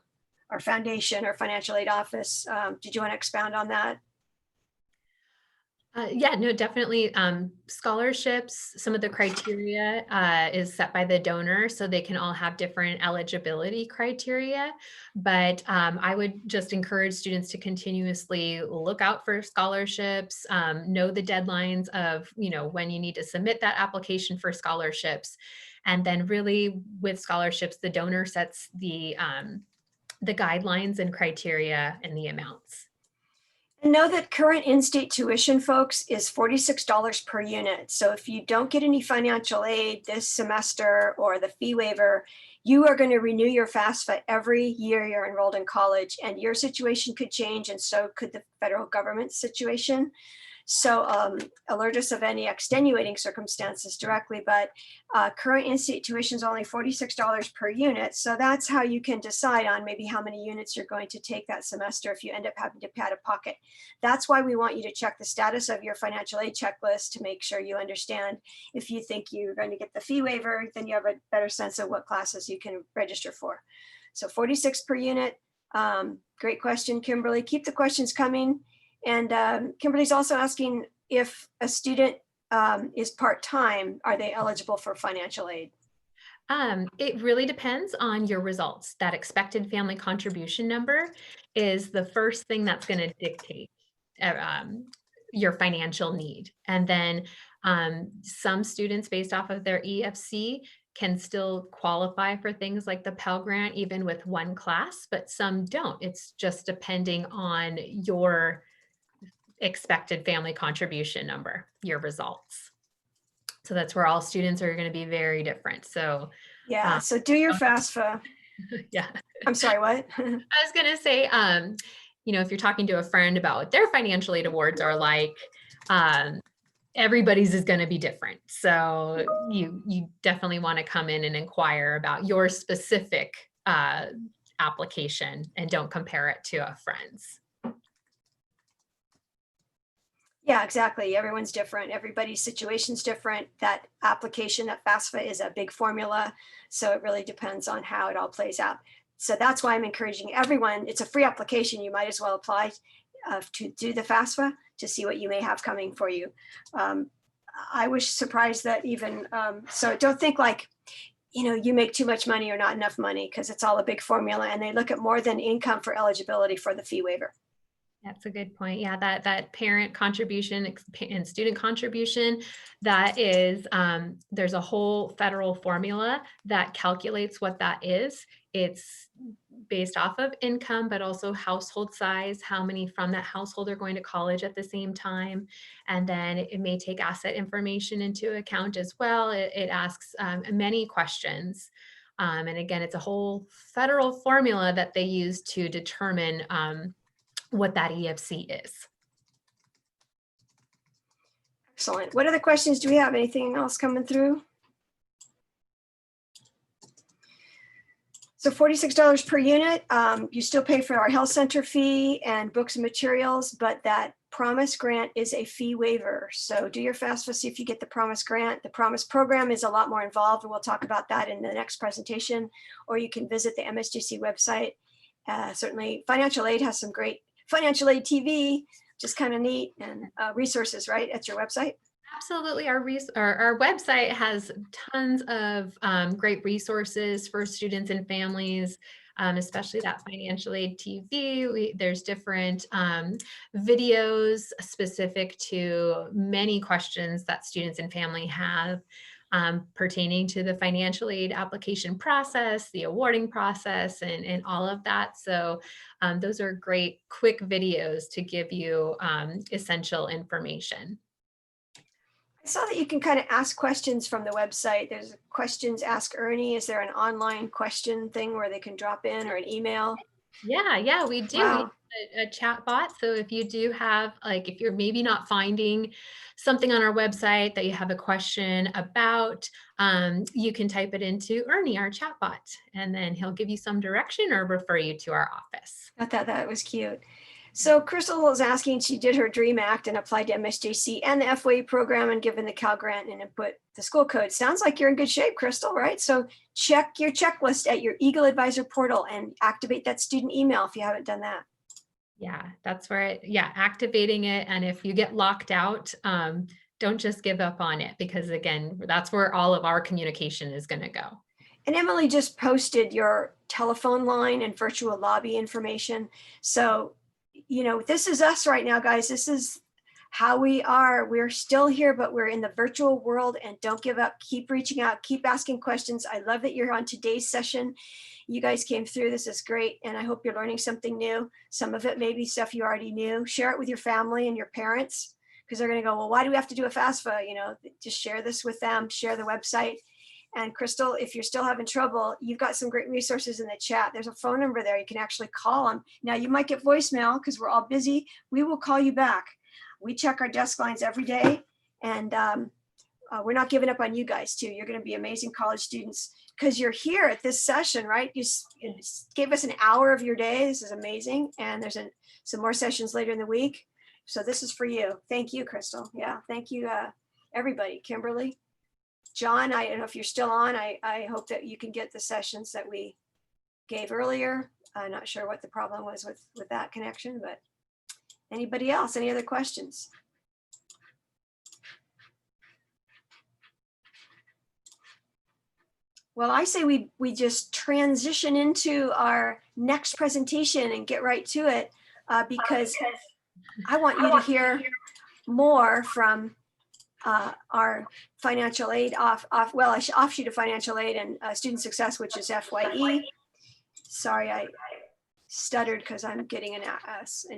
our foundation or financial aid office. Did you want to expound on that? Yeah, no, definitely. Scholarships, some of the criteria is set by the donor, so they can all have different eligibility criteria. But I would just encourage students to continuously look out for scholarships, know the deadlines of, when you need to submit that application for scholarships. And then really with scholarships, the donor sets the guidelines and criteria and the amounts. And know that current in-state tuition, folks, is $46 per unit. So if you don't get any financial aid this semester or the fee waiver, you are going to renew your FAFSA every year you're enrolled in college, and your situation could change, and so could the federal government situation. So alert us of any extenuating circumstances directly, but current in-state tuition is only $46 per unit. So that's how you can decide on maybe how many units you're going to take that semester if you end up having to pay out of pocket. That's why we want you to check the status of your financial aid checklist to make sure you understand. If you think you're going to get the fee waiver, then you have a better sense of what classes you can register for. So 46 per unit. Great question, Kimberly. Keep the questions coming. And Kimberly's also asking if a student is part-time, are they eligible for financial aid? It really depends on your results. That expected family contribution number is the first thing that's going to dictate your financial need. And then some students, based off of their EFC, can still qualify for things like the Pell Grant, even with one class, but some don't. It's just depending on your expected family contribution number, your results. So that's where all students are going to be very different. So yeah, so do your FAFSA. Yeah. I'm sorry, what? I was going to say, if you're talking to a friend about what their financial aid awards are like, everybody's is going to be different. So you definitely want to come in and inquire about your specific application and don't compare it to a friend's. Yeah, exactly. Everyone's different. Everybody's situation's different. That application, that FAFSA is a big formula. So it really depends on how it all plays out. So that's why I'm encouraging everyone. It's a free application. You might as well apply to do the FAFSA to see what you may have coming for you. I was surprised that even, so don't think like, you make too much money or not enough money, because it's all a big formula, and they look at more than income for eligibility for the fee waiver. That's a good point. Yeah, that parent contribution and student contribution, that is, there's a whole federal formula that calculates what that is. It's based off of income, but also household size, how many from that household are going to college at the same time. And then it may take asset information into account as well. It asks many questions. And again, it's a whole federal formula that they use to determine what that EFC is. Excellent. What other questions do we have? Anything else coming through? So $46 per unit. You still pay for our health center fee and books and materials, but that Promise Grant is a fee waiver. So do your FAFSA, see if you get the Promise Grant. The Promise program is a lot more involved, and we'll talk about that in the next presentation, or you can visit the MSJC website. Certainly financial aid has some great financial aid TV, just kind of neat, and resources, right, at your website? Absolutely. Our website has tons of great resources for students and families, especially that financial aid TV. There's different videos specific to many questions that students and family have pertaining to the financial aid application process, the awarding process, and all of that. So those are great quick videos to give you essential information. I saw that you can kind of ask questions from the website. There's questions, Ask Ernie. Is there an online question thing where they can drop in, or an email? Yeah, we do. Wow. We have a chat bot. So if you do have, if you're maybe not finding something on our website that you have a question about, you can type it into Ernie, our chat bot, and then he'll give you some direction or refer you to our office. I thought that was cute. So Crystal was asking, she did her DREAM Act and applied to MSJC and the FYE program and given the Cal Grant and input the school code. Sounds like you're in good shape, Crystal, right? So check your checklist at your Eagle Advisor portal and activate that student email if you haven't done that. Yeah, that's where activating it. And if you get locked out, don't just give up on it, because again, that's where all of our communication is going to go. And Emily just posted your telephone line and virtual lobby information. So, this is us right now, guys. This is how we are. We're still here, but we're in the virtual world, and don't give up. Keep reaching out, keep asking questions. I love that you're on today's session. You guys came through. This is great. And I hope you're learning something new. Some of it may be stuff you already knew. Share it with your family and your parents, because they're going to go, well, why do we have to do a FAFSA? Just share this with them, share the website. And Crystal, if you're still having trouble, you've got some great resources in the chat. There's a phone number there. You can actually call them. Now, you might get voicemail because we're all busy. We will call you back. We check our desk lines every day, and we're not giving up on you guys too. You're going to be amazing college students because you're here at this session, right? You gave us an hour of your day. This is amazing. And there's some more sessions later in the week. So this is for you. Thank you, Crystal. Yeah, thank you, everybody. Kimberly, John, I don't know if you're still on. I hope that you can get the sessions that we gave earlier. I'm not sure what the problem was with that connection, but anybody else, any other questions? Well, I say we just transition into our next presentation and get right to it, because I want you to hear more from our financial aid offshoot of financial aid and student success, which is FYE. Sorry, I stuttered because I'm getting an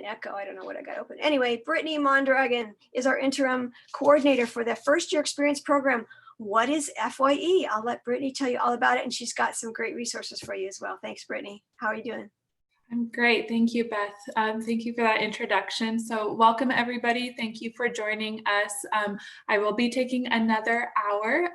echo. I don't know what I got open. Anyway, Brittany Mondragon is our interim coordinator for the first year experience program. What is FYE? I'll let Brittany tell you all about it, and she's got some great resources for you as well. Thanks, Brittany. How are you doing? I'm great. Thank you, Beth. Thank you for that introduction. So welcome, everybody. Thank you for joining us. I will be taking another hour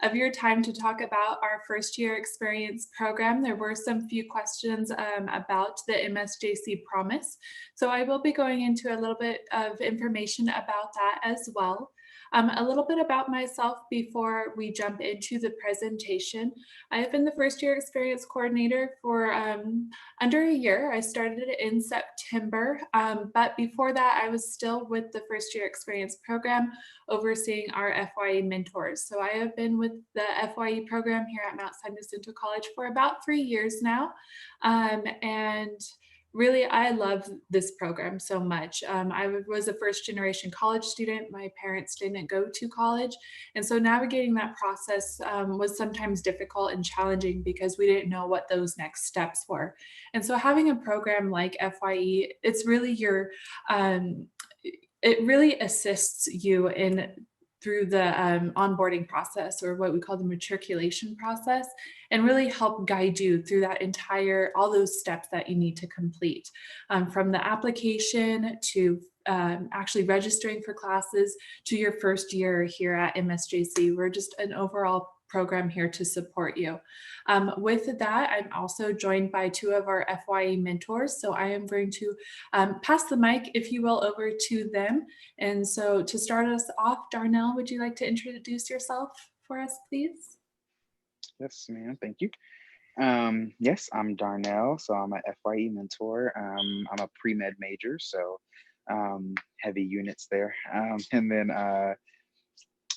of your time to talk about our first year experience program. There were some few questions about the MSJC promise. So I will be going into a little bit of information about that as well. A little bit about myself before we jump into the presentation. I have been the first year experience coordinator for under a year. I started it in September, but before that I was still with the first year experience program overseeing our FYE mentors. So I have been with the FYE program here at Mount San Jacinto College for about 3 years now. And really, I love this program so much. I was a first generation college student. My parents didn't go to college. And so navigating that process was sometimes difficult and challenging because we didn't know what those next steps were. And so having a program like FYE, it's really it really assists you through the onboarding process, or what we call the matriculation process, and really help guide you through that all those steps that you need to complete, from the application to actually registering for classes to your first year here at MSJC. We're just an overall program here to support you. With that, I'm also joined by 2 of our FYE mentors. So I am going to pass the mic, if you will, over to them. And so to start us off, Darnell, would you like to introduce yourself for us, please? Yes, ma'am. Thank you. Yes, I'm Darnell. So I'm a FYE mentor. I'm a pre-med major, so heavy units there. And then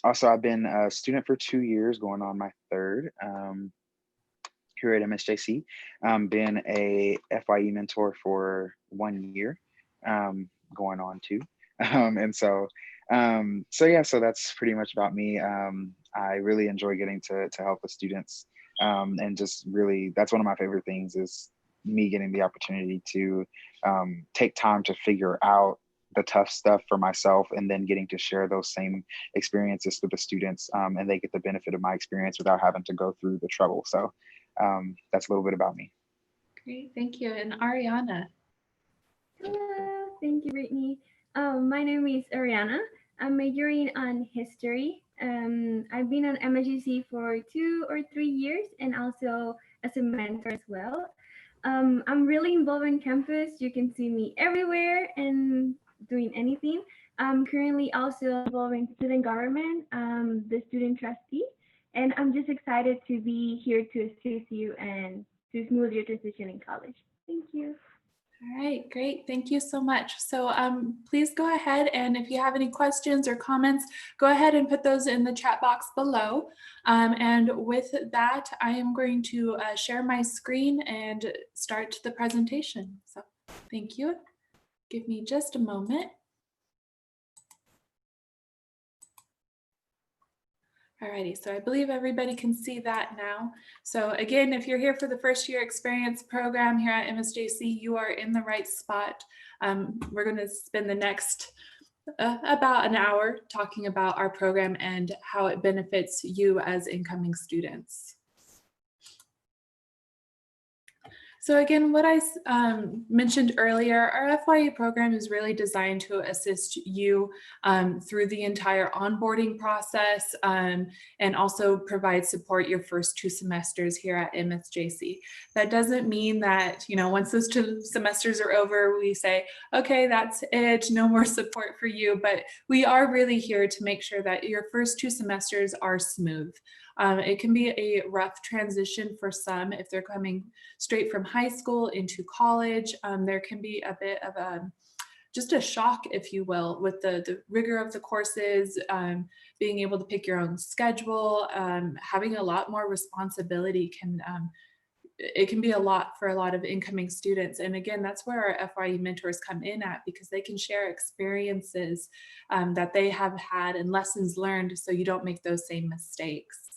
also, I've been a student for 2 years, going on my 3rd here at MSJC. Been a FYE mentor for 1 year, going on 2. So that's pretty much about me. I really enjoy getting to help the students, and just really, that's one of my favorite things, is me getting the opportunity to take time to figure out the tough stuff for myself, and then getting to share those same experiences with the students, and they get the benefit of my experience without having to go through the trouble. So that's a little bit about me. Great, thank you. And Ariana. Hello, thank you, Brittany. My name is Ariana. I'm majoring on history. I've been on MSJC for 2 or 3 years, and also as a mentor as well. I'm really involved on campus. You can see me everywhere and doing anything. I'm currently also involved in student government, the student trustee, and I'm just excited to be here to assist you and to smooth your transition in college. Thank you. All right, great. Thank you so much. So please go ahead, and if you have any questions or comments, go ahead and put those in the chat box below. And with that, I am going to share my screen and start the presentation. So thank you. Give me just a moment. Alrighty, so I believe everybody can see that now. So again, if you're here for the first year experience program here at MSJC, you are in the right spot. We're going to spend the next about an hour talking about our program and how it benefits you as incoming students. So again, what I mentioned earlier, our FYE program is really designed to assist you through the entire onboarding process and also provide support your first 2 semesters here at MSJC. That doesn't mean that, you know, once those 2 semesters are over, we say, okay, that's it, no more support for you. But we are really here to make sure that your first 2 semesters are smooth. It can be a rough transition for some if they're coming straight from high school into college. There can be a bit of just a shock, if you will, with the rigor of the courses, being able to pick your own schedule, having a lot more responsibility it can be a lot for a lot of incoming students. And again, that's where our FYE mentors come in at, because they can share experiences that they have had and lessons learned so you don't make those same mistakes.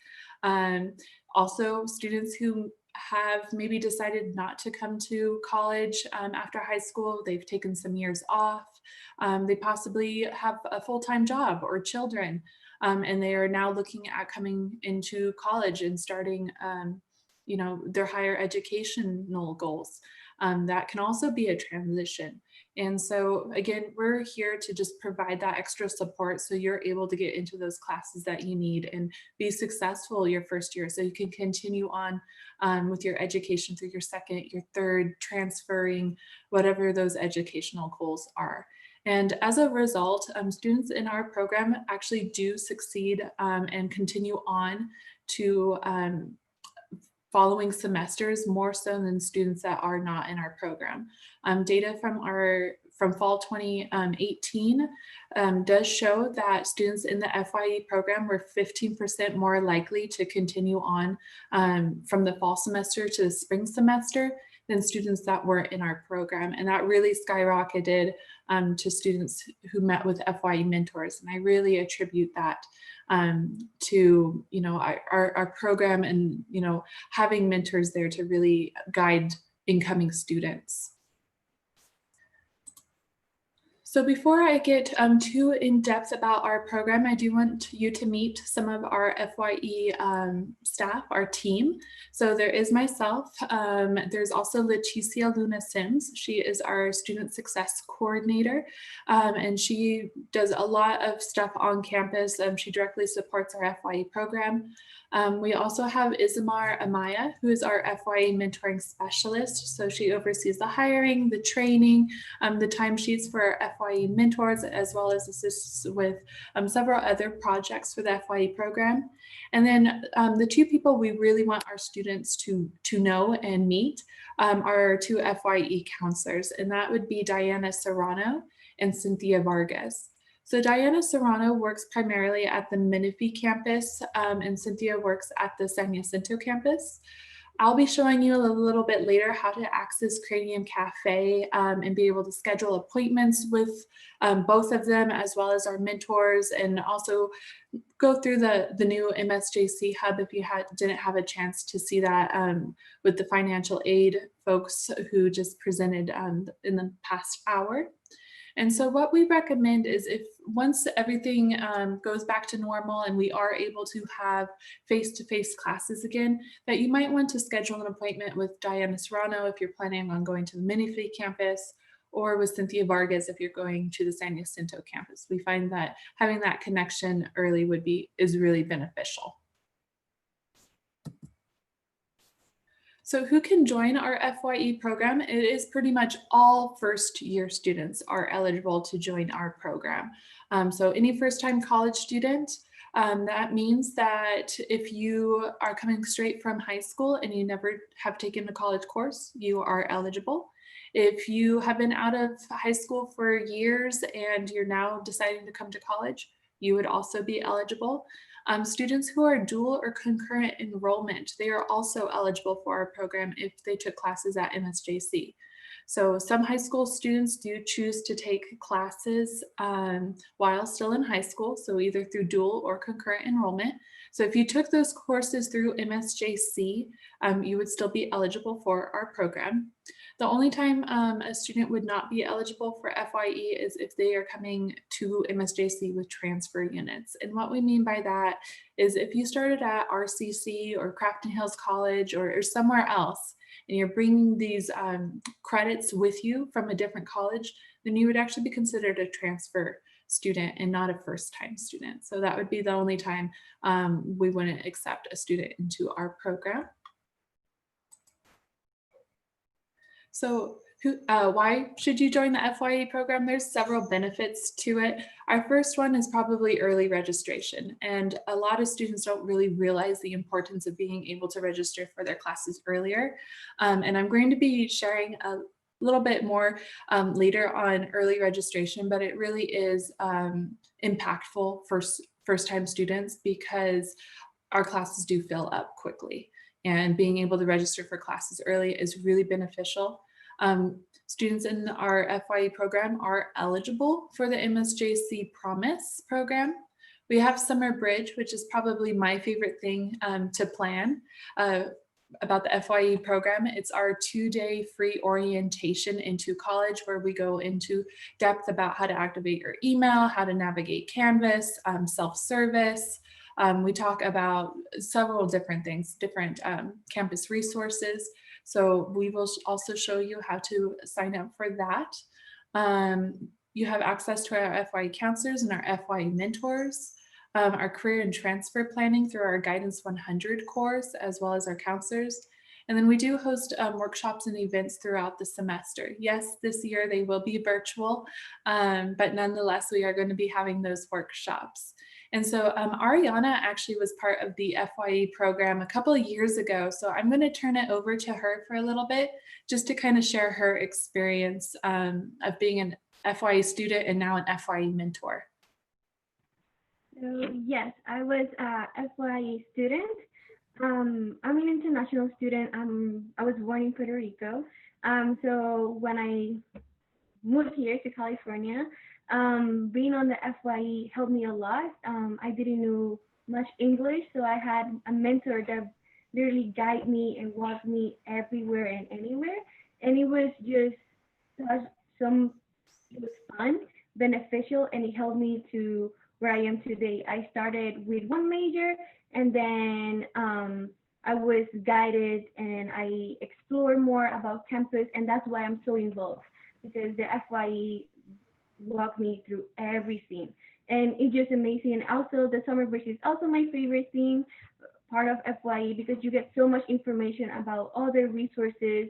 Also, students who have maybe decided not to come to college after high school, they've taken some years off, they possibly have a full-time job or children, and they are now looking at coming into college and starting you know, their higher educational goals. That can also be a transition. And so again, we're here to just provide that extra support so you're able to get into those classes that you need and be successful your first year, so you can continue on with your education through your second, your third, transferring, whatever those educational goals are. And as a result, students in our program actually do succeed and continue on to following semesters more so than students that are not in our program. Data from fall 2018 does show that students in the FYE program were 15% more likely to continue on from the fall semester to the spring semester than students that weren't in our program. And that really skyrocketed to students who met with FYE mentors. And I really attribute that to, you know, our program and, you know, having mentors there to really guide incoming students. So before I get too in depth about our program, I do want you to meet some of our FYE staff, our team. So there is myself. There's also Leticia Luna Sims. She is our student success coordinator, and she does a lot of stuff on campus. She directly supports our FYE program. We also have Isamar Amaya, who is our FYE mentoring specialist. So she oversees the hiring, the training, the timesheets for our FYE mentors, as well as assists with several other projects for the FYE program. And then the 2 people we really want our students to know and meet are our 2 FYE counselors, and that would be Diana Serrano and Cynthia Vargas. So Diana Serrano works primarily at the Menifee campus, and Cynthia works at the San Jacinto campus. I'll be showing you a little bit later how to access Cranium Cafe and be able to schedule appointments with both of them, as well as our mentors, and also go through the new MSJC Hub if you didn't have a chance to see that with the financial aid folks who just presented in the past hour. And so what we recommend is, if once everything goes back to normal and we are able to have face-to-face classes again, that you might want to schedule an appointment with Diana Serrano if you're planning on going to the Menifee campus, or with Cynthia Vargas if you're going to the San Jacinto campus. We find that having that connection early is really beneficial. So who can join our FYE program? It is pretty much all first year students are eligible to join our program. So any first time college student, that means that if you are coming straight from high school and you never have taken a college course, you are eligible. If you have been out of high school for years and you're now deciding to come to college, you would also be eligible. Students who are dual or concurrent enrollment, they are also eligible for our program if they took classes at MSJC. So some high school students do choose to take classes while still in high school, so either through dual or concurrent enrollment. So if you took those courses through MSJC, you would still be eligible for our program. The only time a student would not be eligible for FYE is if they are coming to MSJC with transfer units. And what we mean by that is if you started at RCC or Crafton Hills College or somewhere else, and you're bringing these credits with you from a different college, then you would actually be considered a transfer student and not a first-time student. So that would be the only time we wouldn't accept a student into our program. So why should you join the FYE program? There's several benefits to it. Our first one is probably early registration. And a lot of students don't really realize the importance of being able to register for their classes earlier. And I'm going to be sharing a little bit more later on early registration, but it really is impactful for first-time students because our classes do fill up quickly. And being able to register for classes early is really beneficial. Students in our FYE program are eligible for the MSJC Promise program. We have Summer Bridge, which is probably my favorite thing to plan about the FYE program. It's our 2-day free orientation into college where we go into depth about how to activate your email, how to navigate Canvas, self-service. We talk about several different things, different campus resources. So we will also show you how to sign up for that. You have access to our FYE counselors and our FYE mentors, our career and transfer planning through our Guidance 100 course, as well as our counselors. And then we do host workshops and events throughout the semester. Yes, this year they will be virtual, but nonetheless, we are going to be having those workshops. And so Ariana actually was part of the FYE program a couple of years ago. So I'm going to turn it over to her for a little bit, just to kind of share her experience of being an FYE student and now an FYE mentor. So yes, I was a FYE student. I'm an international student. I was born in Puerto Rico. So when I moved here to California, being on the FYE helped me a lot. I didn't know much English, so I had a mentor that literally guided me and walked me everywhere and anywhere. And it was just it was fun, beneficial, and it helped me to where I am today. I started with one major, and then I was guided and I explored more about campus, and that's why I'm so involved, because the FYE walked me through everything, and it's just amazing. And also the summer bridge is also my favorite thing, part of FYE, because you get so much information about other resources,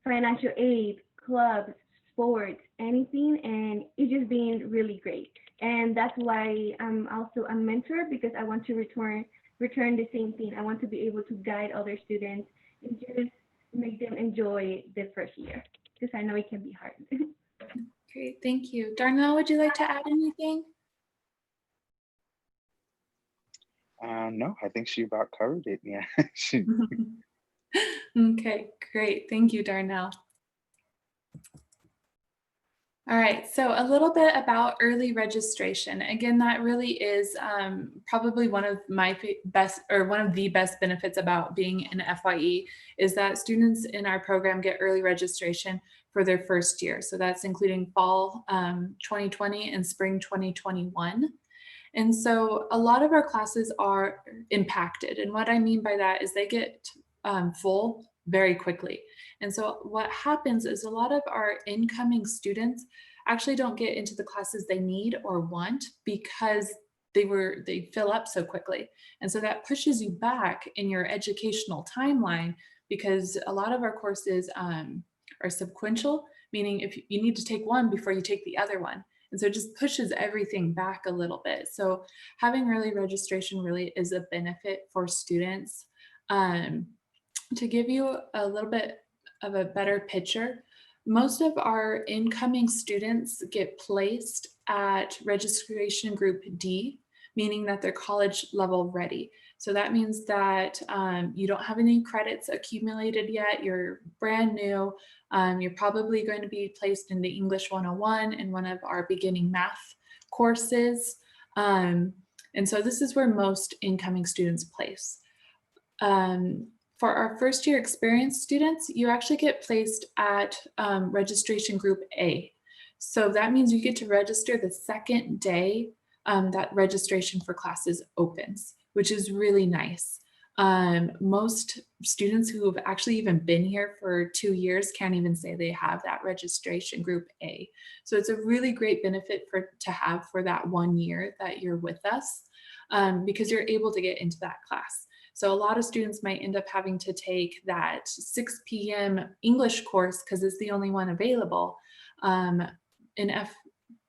financial aid, clubs, sports, anything, and it's just been really great. And that's why I'm also a mentor, because I want to return the same thing. I want to be able to guide other students and just make them enjoy the first year, because I know it can be hard. Great, thank you. Darnell, would you like to add anything? No, I think she about covered it. Yeah. Okay, great. Thank you, Darnell. All right, so a little bit about early registration. Again, that really is probably one of the best benefits about being an FYE is that students in our program get early registration for their first year. So that's including fall 2020 and spring 2021. And so a lot of our classes are impacted. And what I mean by that is they get full very quickly. And so what happens is a lot of our incoming students actually don't get into the classes they need or want because they fill up so quickly. And so that pushes you back in your educational timeline, because a lot of our courses are sequential, meaning if you need to take one before you take the other one. And so it just pushes everything back a little bit. So having early registration really is a benefit for students. To give you a little bit of a better picture, most of our incoming students get placed at registration group D, meaning that they're college level ready. So that means that you don't have any credits accumulated yet, you're brand new, you're probably going to be placed into English 101 in one of our beginning math courses. And so this is where most incoming students place. For our first year experience students, you actually get placed at registration group A. So that means you get to register the second day that registration for classes opens, which is really nice. Most students who have actually even been here for 2 years can't even say they have that registration group A. So it's a really great benefit to have for that 1 year that you're with us, because you're able to get into that class. So a lot of students might end up having to take that 6 p.m. English course because it's the only one available.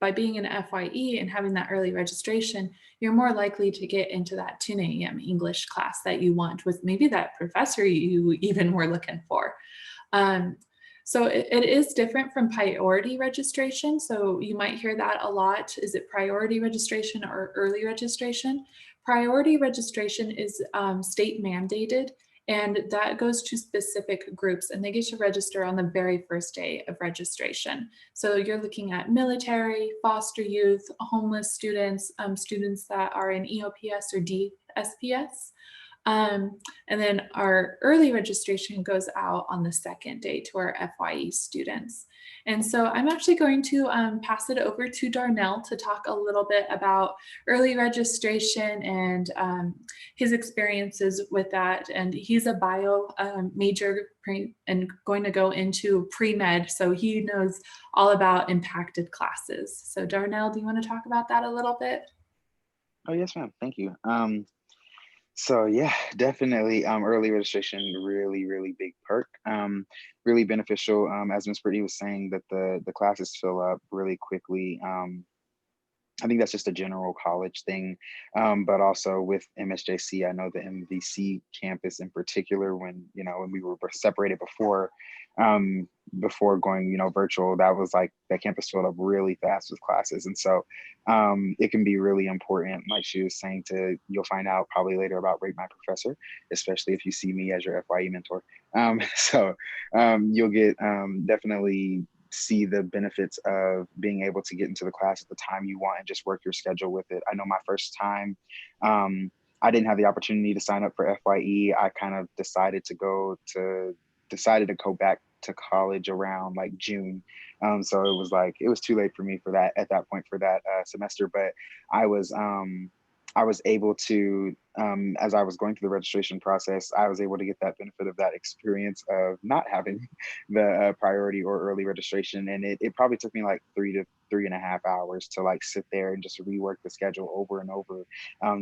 By being an FYE and having that early registration, you're more likely to get into that 10 a.m. English class that you want with maybe that professor you even were looking for. So it is different from priority registration. So you might hear that a lot. Is it priority registration or early registration? Priority registration is state mandated, and that goes to specific groups, and they get to register on the very first day of registration. So you're looking at military, foster youth, homeless students, students that are in EOPS or DSPS. And then our early registration goes out on the second day to our FYE students. And so I'm actually going to pass it over to Darnell to talk a little bit about early registration and his experiences with that. And he's a bio major and going to go into pre-med, so he knows all about impacted classes. So Darnell, do you want to talk about that a little bit? Oh, yes, ma'am. Thank you. So yeah, definitely early registration, really big perk. Really beneficial, as Ms. Brittany was saying, that the classes fill up really quickly. I think that's just a general college thing, but also with MSJC, I know the MVC campus in particular, when we were separated before going virtual, that was like that campus filled up really fast with classes, and so it can be really important, like she was saying, you'll find out probably later about Rate My Professor, especially if you see me as your FYE mentor. So you'll get definitely see the benefits of being able to get into the class at the time you want and just work your schedule with it. I know my first time, I didn't have the opportunity to sign up for FYE. I kind of decided to go back to college around like June. So it was too late for me for that at that point for that semester, but I was able to, as I was going through the registration process, I was able to get that benefit of that experience of not having the priority or early registration. And it probably took me like 3 to 3.5 hours to like sit there and just rework the schedule over and over,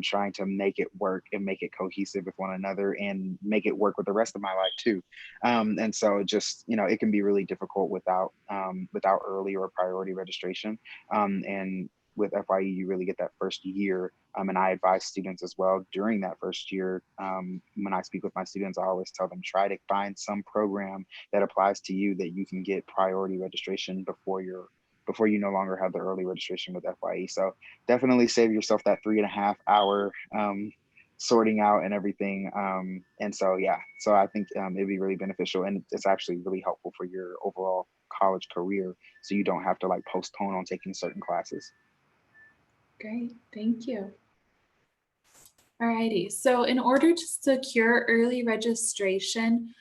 trying to make it work and make it cohesive with one another and make it work with the rest of my life too. And so just, it can be really difficult without early or priority registration. And with FYE, you really get that first year. And I advise students as well during that first year. When I speak with my students, I always tell them, try to find some program that applies to you that you can get priority registration before you no longer have the early registration with FYE. So definitely save yourself that 3.5 hour sorting out and everything. And so, yeah, so I think it'd be really beneficial, and it's actually really helpful for your overall college career. So you don't have to like postpone on taking certain classes. Great, thank you. Alrighty, so in order to secure early registration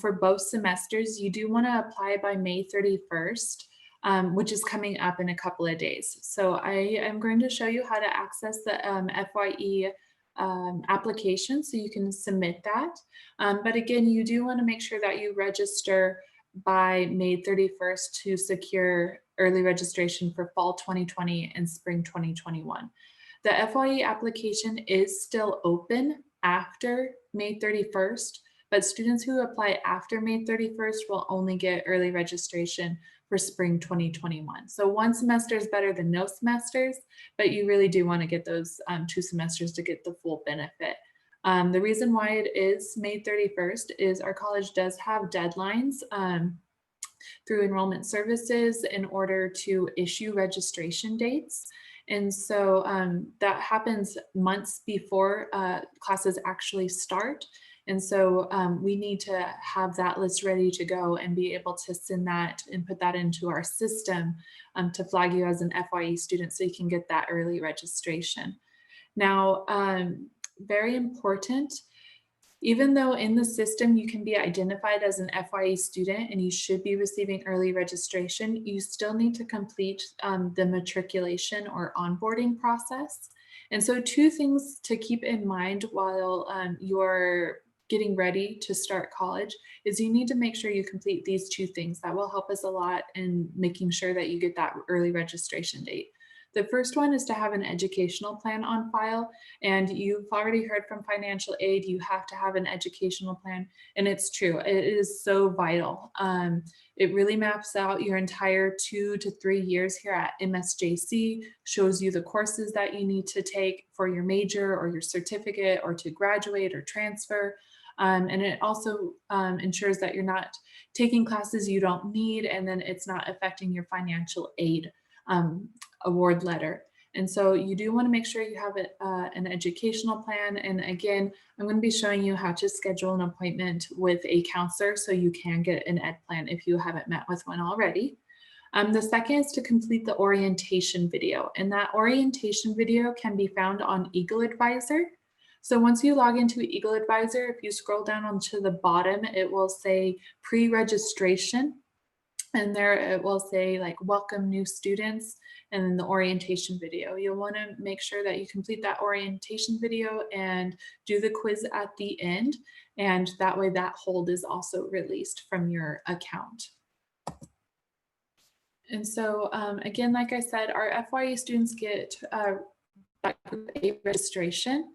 for both semesters, you do want to apply by May 31st, which is coming up in a couple of days. So I am going to show you how to access the FYE application so you can submit that. But again, you do want to make sure that you register by May 31st to secure early registration for fall 2020 and spring 2021. The FYE application is still open after May 31st, but students who apply after May 31st will only get early registration for spring 2021. So one semester is better than no semesters, but you really do want to get those 2 semesters to get the full benefit. The reason why it is May 31st is our college does have deadlines. through enrollment services in order to issue registration dates. And so that happens months before classes actually start. And so we need to have that list ready to go and be able to send that and put that into our system to flag you as an FYE student so you can get that early registration. Now, very important, even though in the system you can be identified as an FYE student and you should be receiving early registration, you still need to complete the matriculation or onboarding process. And so 2 things to keep in mind while you're getting ready to start college is you need to make sure you complete these 2 things. That will help us a lot in making sure that you get that early registration date. The first one is to have an educational plan on file, and you've already heard from financial aid, you have to have an educational plan, and it's true, it is so vital. It really maps out your entire 2 to 3 years here at MSJC, shows you the courses that you need to take for your major or your certificate or to graduate or transfer. And it also ensures that you're not taking classes you don't need, and then it's not affecting your financial aid award letter. And so you do want to make sure you have an educational plan. And again, I'm going to be showing you how to schedule an appointment with a counselor so you can get an ed plan if you haven't met with one already. The second is to complete the orientation video, and that orientation video can be found on Eagle Advisor. So once you log into Eagle Advisor, if you scroll down onto the bottom, it will say pre-registration. And there it will say like welcome new students, and then the orientation video. You'll want to make sure that you complete that orientation video and do the quiz at the end. And that way that hold is also released from your account. And so again, like I said, our FYE students get Group A registration.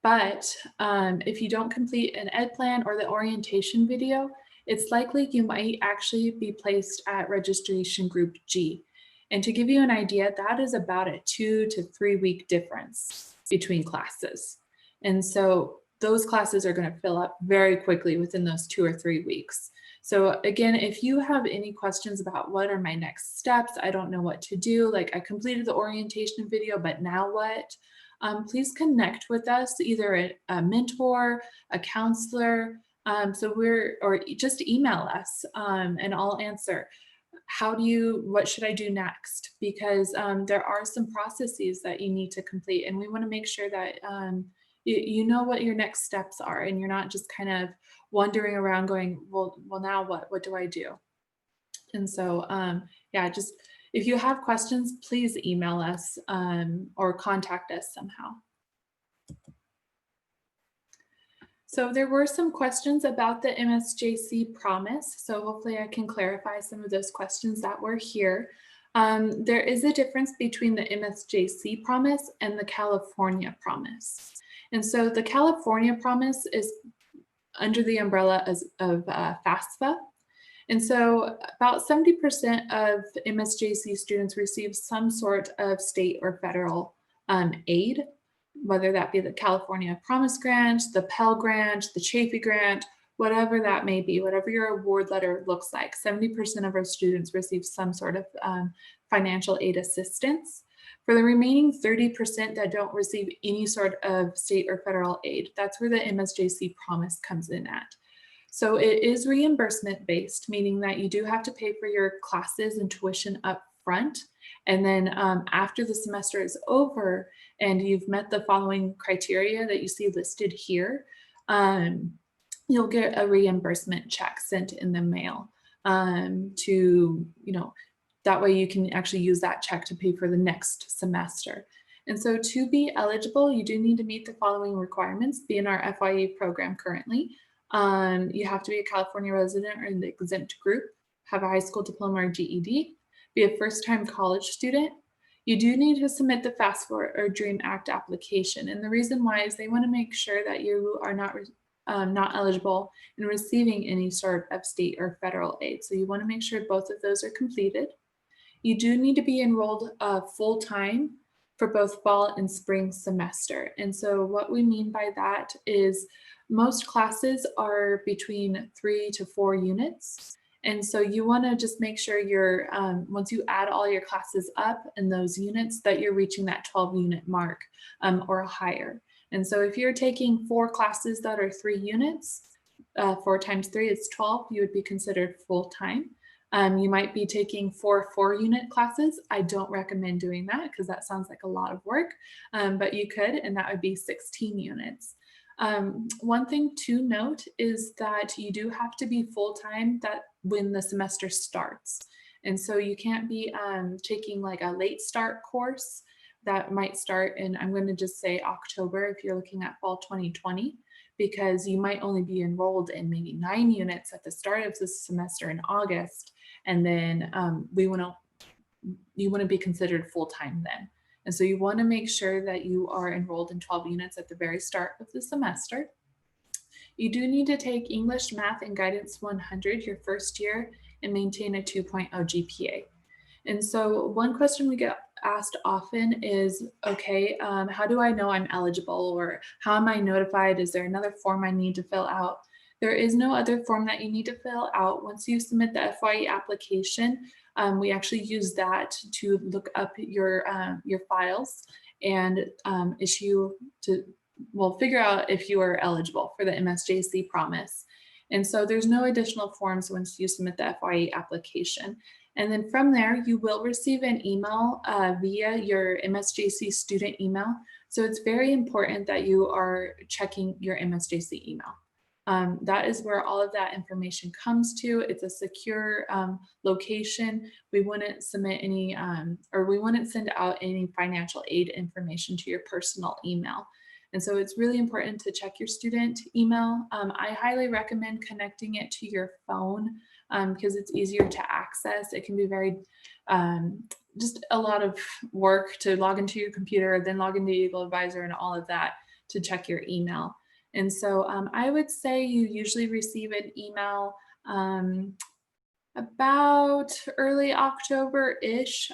But if you don't complete an ed plan or the orientation video, it's likely you might actually be placed at registration group G. And to give you an idea, that is about a 2 to 3 week difference between classes. And so those classes are going to fill up very quickly within those 2 or 3 weeks. So again, if you have any questions about what are my next steps, I don't know what to do, like I completed the orientation video, but now what? Please connect with us, either a mentor, a counselor, or just email us and I'll answer. What should I do next? Because there are some processes that you need to complete, and we want to make sure that you know what your next steps are, and you're not just kind of wandering around going, well now what do I do? And so yeah, just if you have questions, please email us or contact us somehow. So there were some questions about the MSJC promise. So hopefully I can clarify some of those questions that were here. There is a difference between the MSJC promise and the California promise. And so the California promise is under the umbrella of FAFSA. And so about 70% of MSJC students receive some sort of state or federal aid, whether that be the California Promise Grant, the Pell Grant, the Chafee Grant, whatever that may be, whatever your award letter looks like. 70% of our students receive some sort of financial aid assistance. For the remaining 30% that don't receive any sort of state or federal aid, that's where the MSJC promise comes in at. So it is reimbursement based, meaning that you do have to pay for your classes and tuition up front. And then after the semester is over and you've met the following criteria that you see listed here, you'll get a reimbursement check sent in the mail that way you can actually use that check to pay for the next semester. And so to be eligible, you do need to meet the following requirements, be in our FYE program currently. You have to be a California resident or in the exempt group, have a high school diploma or GED, be a first-time college student. You do need to submit the FAFSA or DREAM Act application. And the reason why is they want to make sure that you are not eligible in receiving any sort of state or federal aid. So you want to make sure both of those are completed. You do need to be enrolled full-time for both fall and spring semester. And so what we mean by that is most classes are between 3 to 4 units. And so you want to just make sure you're, once you add all your classes up in those units, that you're reaching that 12 unit mark or higher. And so if you're taking 4 classes that are 3 units, 4 times 3 is 12, you would be considered full-time. You might be taking 4 4-unit classes. I don't recommend doing that because that sounds like a lot of work, but you could, and that would be 16 units. One thing to note is that you do have to be full-time when the semester starts. And so you can't be taking like a late start course that might start in, I'm going to just say October if you're looking at fall 2020, because you might only be enrolled in maybe 9 units at the start of this semester in August. And then you wouldn't be considered full-time then. And so you want to make sure that you are enrolled in 12 units at the very start of the semester. You do need to take English, Math, and Guidance 100 your first year and maintain a 2.0 GPA. And so one question we get asked often is, okay, how do I know I'm eligible, or how am I notified? Is there another form I need to fill out? There is no other form that you need to fill out. Once you submit the FYE application, we actually use that to look up your files and figure out if you are eligible for the MSJC promise. And so there's no additional forms once you submit the FYE application. And then from there, you will receive an email via your MSJC student email. So it's very important that you are checking your MSJC email. That is where all of that information comes to. It's a secure location. We wouldn't submit any, or we wouldn't send out any financial aid information to your personal email. And so it's really important to check your student email. I highly recommend connecting it to your phone because it's easier to access. It can be very, just a lot of work to log into your computer, then log into Eagle Advisor and all of that to check your email. And so I would say you usually receive an email about early October-ish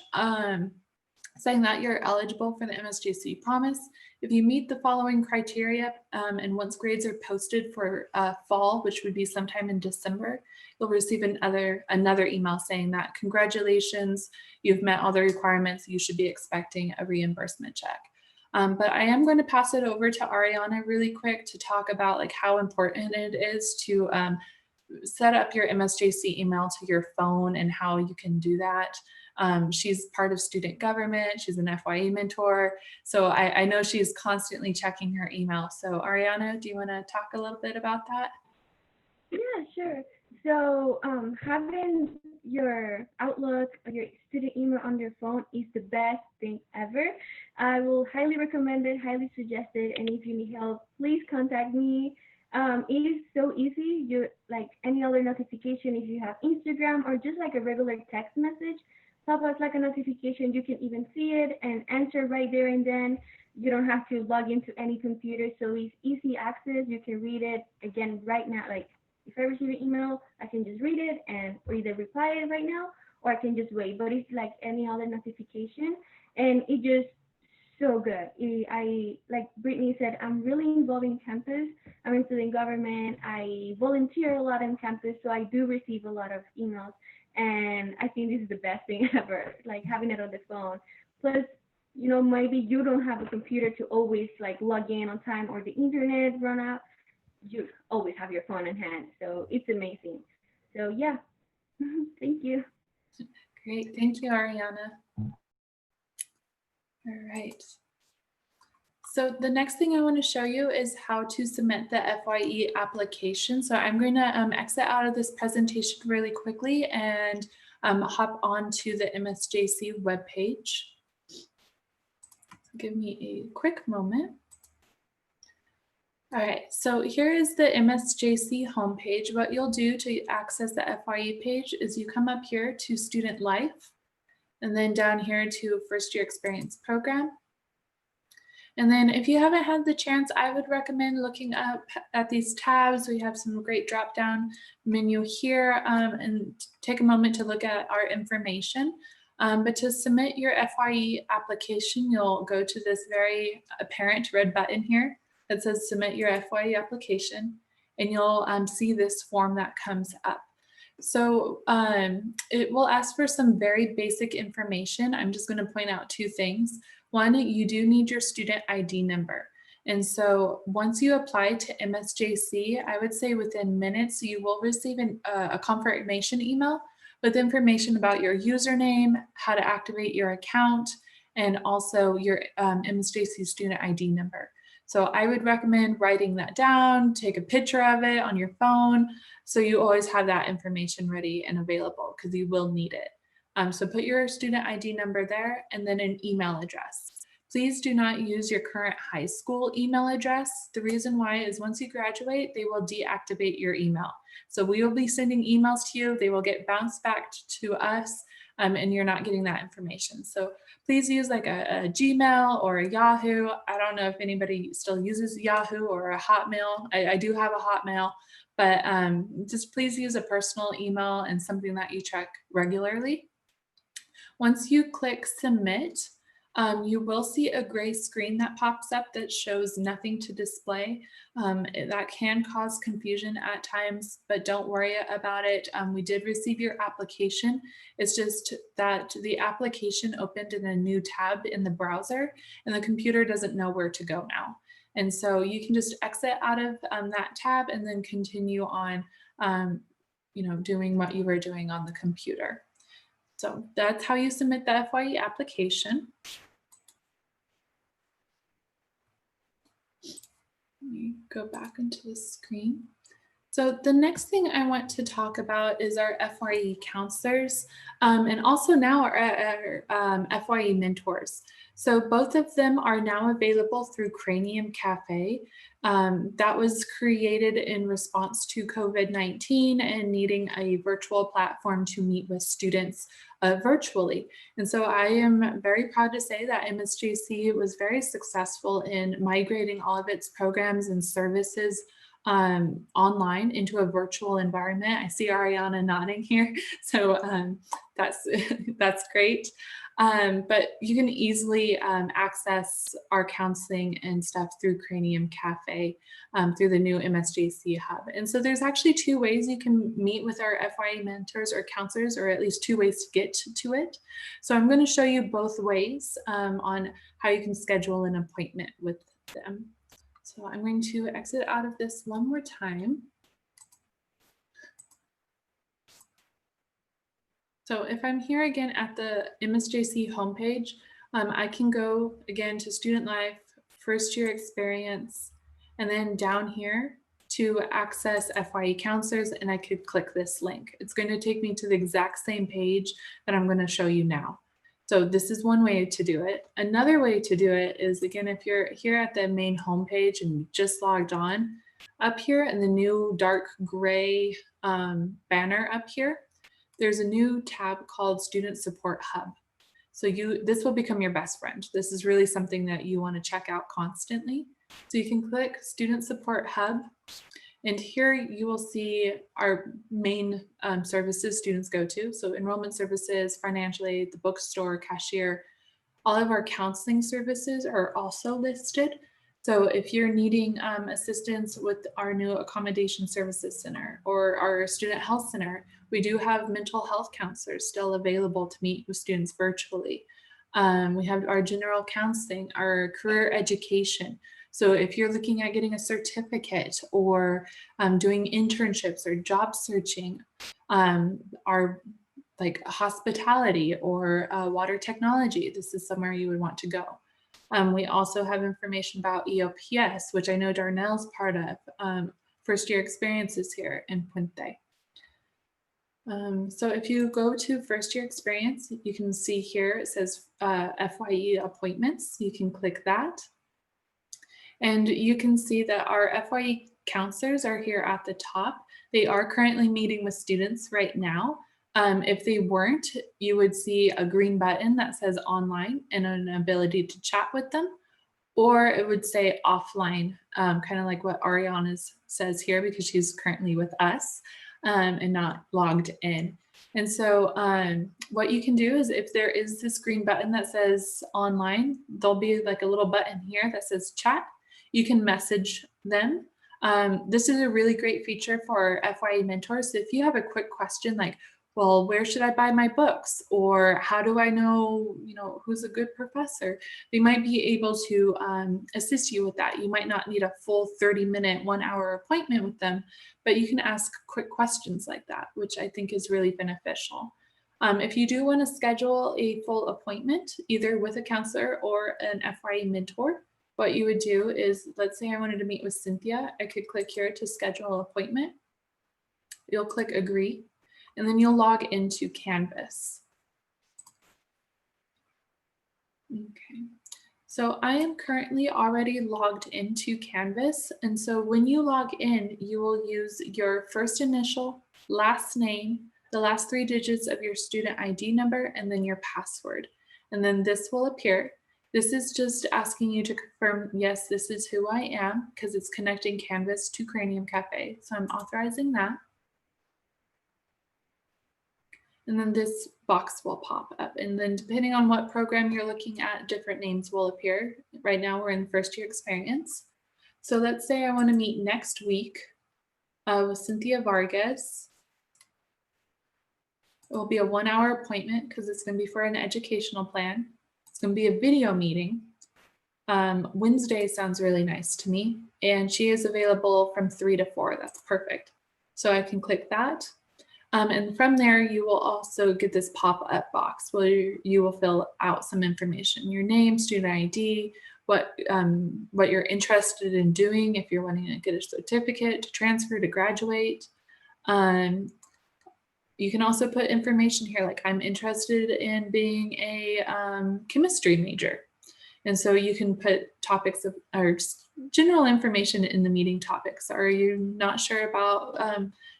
saying that you're eligible for the MSJC promise. If you meet the following criteria and once grades are posted for fall, which would be sometime in December, you'll receive another email saying that congratulations, you've met all the requirements, you should be expecting a reimbursement check. But I am going to pass it over to Ariana really quick to talk about like how important it is to set up your MSJC email to your phone and how you can do that. She's part of student government. She's an FYE mentor. So I know she's constantly checking her email. So Ariana, do you want to talk a little bit about that? Yeah, sure. So having your Outlook or your student email on your phone is the best thing ever. I will highly recommend it, highly suggest it. And if you need help, please contact me. It is so easy. You're like any other notification, if you have Instagram or just like a regular text message, pop up like a notification. You can even see it and answer right there and then. You don't have to log into any computer. So it's easy access. You can read it again right now. Like if I receive an email, I can just read it and or either reply it right now or I can just wait. But it's like any other notification and it just so good. I like Brittany said, I'm really involved in campus. I'm in student government. I volunteer a lot on campus, so I do receive a lot of emails. And I think this is the best thing ever, like having it on the phone. Plus, you know, maybe you don't have a computer to always like log in on time or the internet run out. You always have your phone in hand. So it's amazing. So yeah, thank you. Great, thank you, Ariana. All right. So the next thing I want to show you is how to submit the FYE application. So I'm going to exit out of this presentation really quickly and hop on to the MSJC webpage. Give me a quick moment. All right, so here is the MSJC homepage. What you'll do to access the FYE page is you come up here to Student Life, and then down here to First Year Experience Program. And then if you haven't had the chance, I would recommend looking up at these tabs. We have some great drop-down menu here and take a moment to look at our information. But to submit your FYE application, you'll go to this very apparent red button here that says submit your FYE application, and you'll see this form that comes up. So it will ask for some very basic information. I'm just going to point out two things. One, you do need your student ID number. And so once you apply to MSJC, I would say within minutes, you will receive a confirmation email with information about your username, how to activate your account, and also your MSJC student ID number. So I would recommend writing that down, take a picture of it on your phone, so you always have that information ready and available because you will need it. So put your student ID number there and then an email address. Please do not use your current high school email address. The reason why is once you graduate, they will deactivate your email. So we will be sending emails to you. They will get bounced back to us, and you're not getting that information. So please use like a Gmail or a Yahoo. I don't know if anybody still uses Yahoo or a Hotmail. I do have a Hotmail, but just please use a personal email and something that you check regularly. Once you click submit, you will see a gray screen that pops up that shows nothing to display. That can cause confusion at times, but don't worry about it. We did receive your application. It's just that the application opened in a new tab in the browser and the computer doesn't know where to go now. And so you can just exit out of that tab and then continue on doing what you were doing on the computer. So that's how you submit the FYE application. Let me go back into the screen. So the next thing I want to talk about is our FYE counselors and also now our FYE mentors. So both of them are now available through Cranium Cafe. That was created in response to COVID-19 and needing a virtual platform to meet with students virtually. And so I am very proud to say that MSJC was very successful in migrating all of its programs and services online into a virtual environment. I see Ariana nodding here, so that's great. But you can easily access our counseling and stuff through Cranium Cafe through the new MSJC Hub. And so there's actually two ways you can meet with our FYE mentors or counselors, or at least two ways to get to it. So I'm going to show you both ways on how you can schedule an appointment with them. So I'm going to exit out of this one more time. So if I'm here again at the MSJC homepage, I can go again to Student Life, First Year Experience, and then down here to access FYE counselors, and I could click this link. It's going to take me to the exact same page that I'm going to show you now. So this is one way to do it. Another way to do it is, again, if you're here at the main homepage and you just logged on, up here in the new dark gray banner up here, there's a new tab called Student Support Hub. So this will become your best friend. This is really something that you want to check out constantly. So you can click Student Support Hub, and here you will see our main services students go to. So enrollment services, financial aid, the bookstore, cashier, all of our counseling services are also listed. So if you're needing assistance with our new accommodation services center or our student health center, we do have mental health counselors still available to meet with students virtually. We have our general counseling, our career education. So if you're looking at getting a certificate or doing internships or job searching, our like hospitality or water technology, this is somewhere you would want to go. We also have information about EOPS, which I know Darnell's part of, First Year Experiences here in Puente. So if you go to First Year Experience, you can see here it says FYE appointments. You can click that. And you can see that our FYE counselors are here at the top. They are currently meeting with students right now. If they weren't, you would see a green button that says online and an ability to chat with them, or it would say offline, kind of like what Ariana says here, because she's currently with us and not logged in. And so what you can do is, if there is this green button that says online, there'll be like a little button here that says chat. You can message them This is a really great feature for FYE mentors. So if you have a quick question like, well, where should I buy my books? Or how do I know, who's a good professor? They might be able to assist you with that. You might not need a full 30-minute, 1-hour appointment with them, but you can ask quick questions like that, which I think is really beneficial. If you do want to schedule a full appointment, either with a counselor or an FYE mentor, what you would do is, let's say I wanted to meet with Cynthia, I could click here to schedule an appointment. You'll click agree, and then you'll log into Canvas. Okay, so I am currently already logged into Canvas. And so when you log in, you will use your first initial, last name, the last 3 digits of your student ID number, and then your password. And then this will appear. This is just asking you to confirm, yes, this is who I am, because it's connecting Canvas to Cranium Cafe. So I'm authorizing that. And then this box will pop up. And then depending on what program you're looking at, different names will appear. Right now we're in first year experience. So let's say I want to meet next week with Cynthia Vargas. It will be a 1-hour appointment because it's going to be for an educational plan. It's going to be a video meeting. Wednesday sounds really nice to me. And she is available from 3 to 4. That's perfect. So I can click that. And from there, you will also get this pop-up box where you will fill out some information, your name, student ID, what you're interested in doing, if you're wanting to get a certificate, to transfer, to graduate. You can also put information here like I'm interested in being a chemistry major. And so you can put topics or general information in the meeting topics. Are you not sure about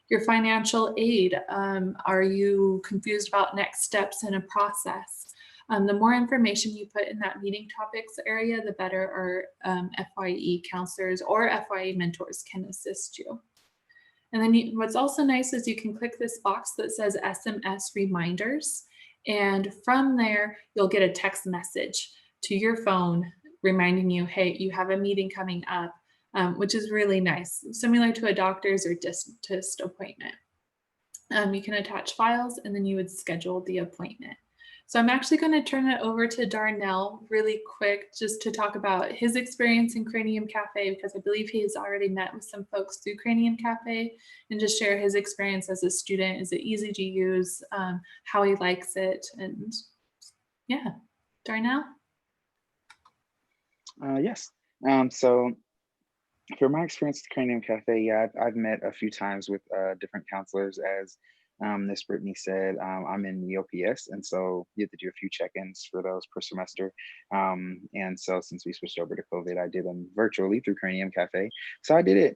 your financial aid? Are you confused about next steps in a process? The more information you put in that meeting topics area, the better our FYE counselors or FYE mentors can assist you. And then what's also nice is you can click this box that says SMS reminders. And from there, you'll get a text message to your phone reminding you, hey, you have a meeting coming up, which is really nice, similar to a doctor's or dentist appointment. You can attach files and then you would schedule the appointment. So I'm actually going to turn it over to Darnell really quick just to talk about his experience in Cranium Cafe, because I believe he has already met with some folks through Cranium Cafe, and just share his experience as a student. Is it easy to use? How he likes it? And yeah, Darnell? Yes. So for my experience at Cranium Cafe, yeah, I've met a few times with different counselors. As Miss Brittany said, I'm in EOPS, and so you have to do a few check-ins for those per semester. And so since we switched over to COVID, I did them virtually through Cranium Cafe. So I did it.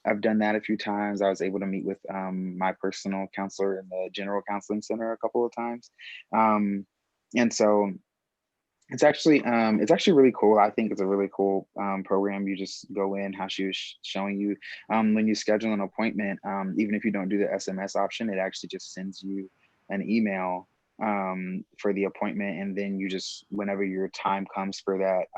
I've done that a few times. I was able to meet with my personal counselor in the General Counseling Center a couple of times. And so it's actually really cool. I think it's a really cool program. You just go in, how she was showing you. When you schedule an appointment, even if you don't do the SMS option, it actually just sends you an email for the appointment. And then you just, whenever your time comes for that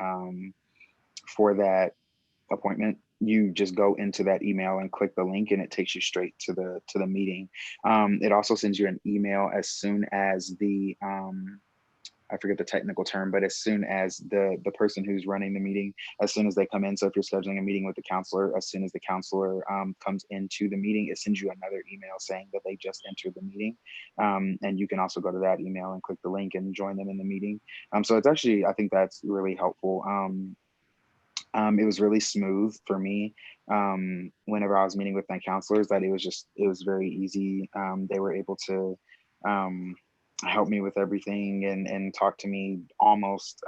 appointment, you just go into that email and click the link, and it takes you straight to the meeting. It also sends you an email as soon as the I forget the technical term, but as soon as the person who's running the meeting, as soon as they come in. So if you're scheduling a meeting with the counselor, as soon as the counselor comes into the meeting, it sends you another email saying that they just entered the meeting. And you can also go to that email and click the link and join them in the meeting. So it's actually, I think that's really helpful. It was really smooth for me whenever I was meeting with my counselors, that it was very easy. They were able to help me with everything and talk to me almost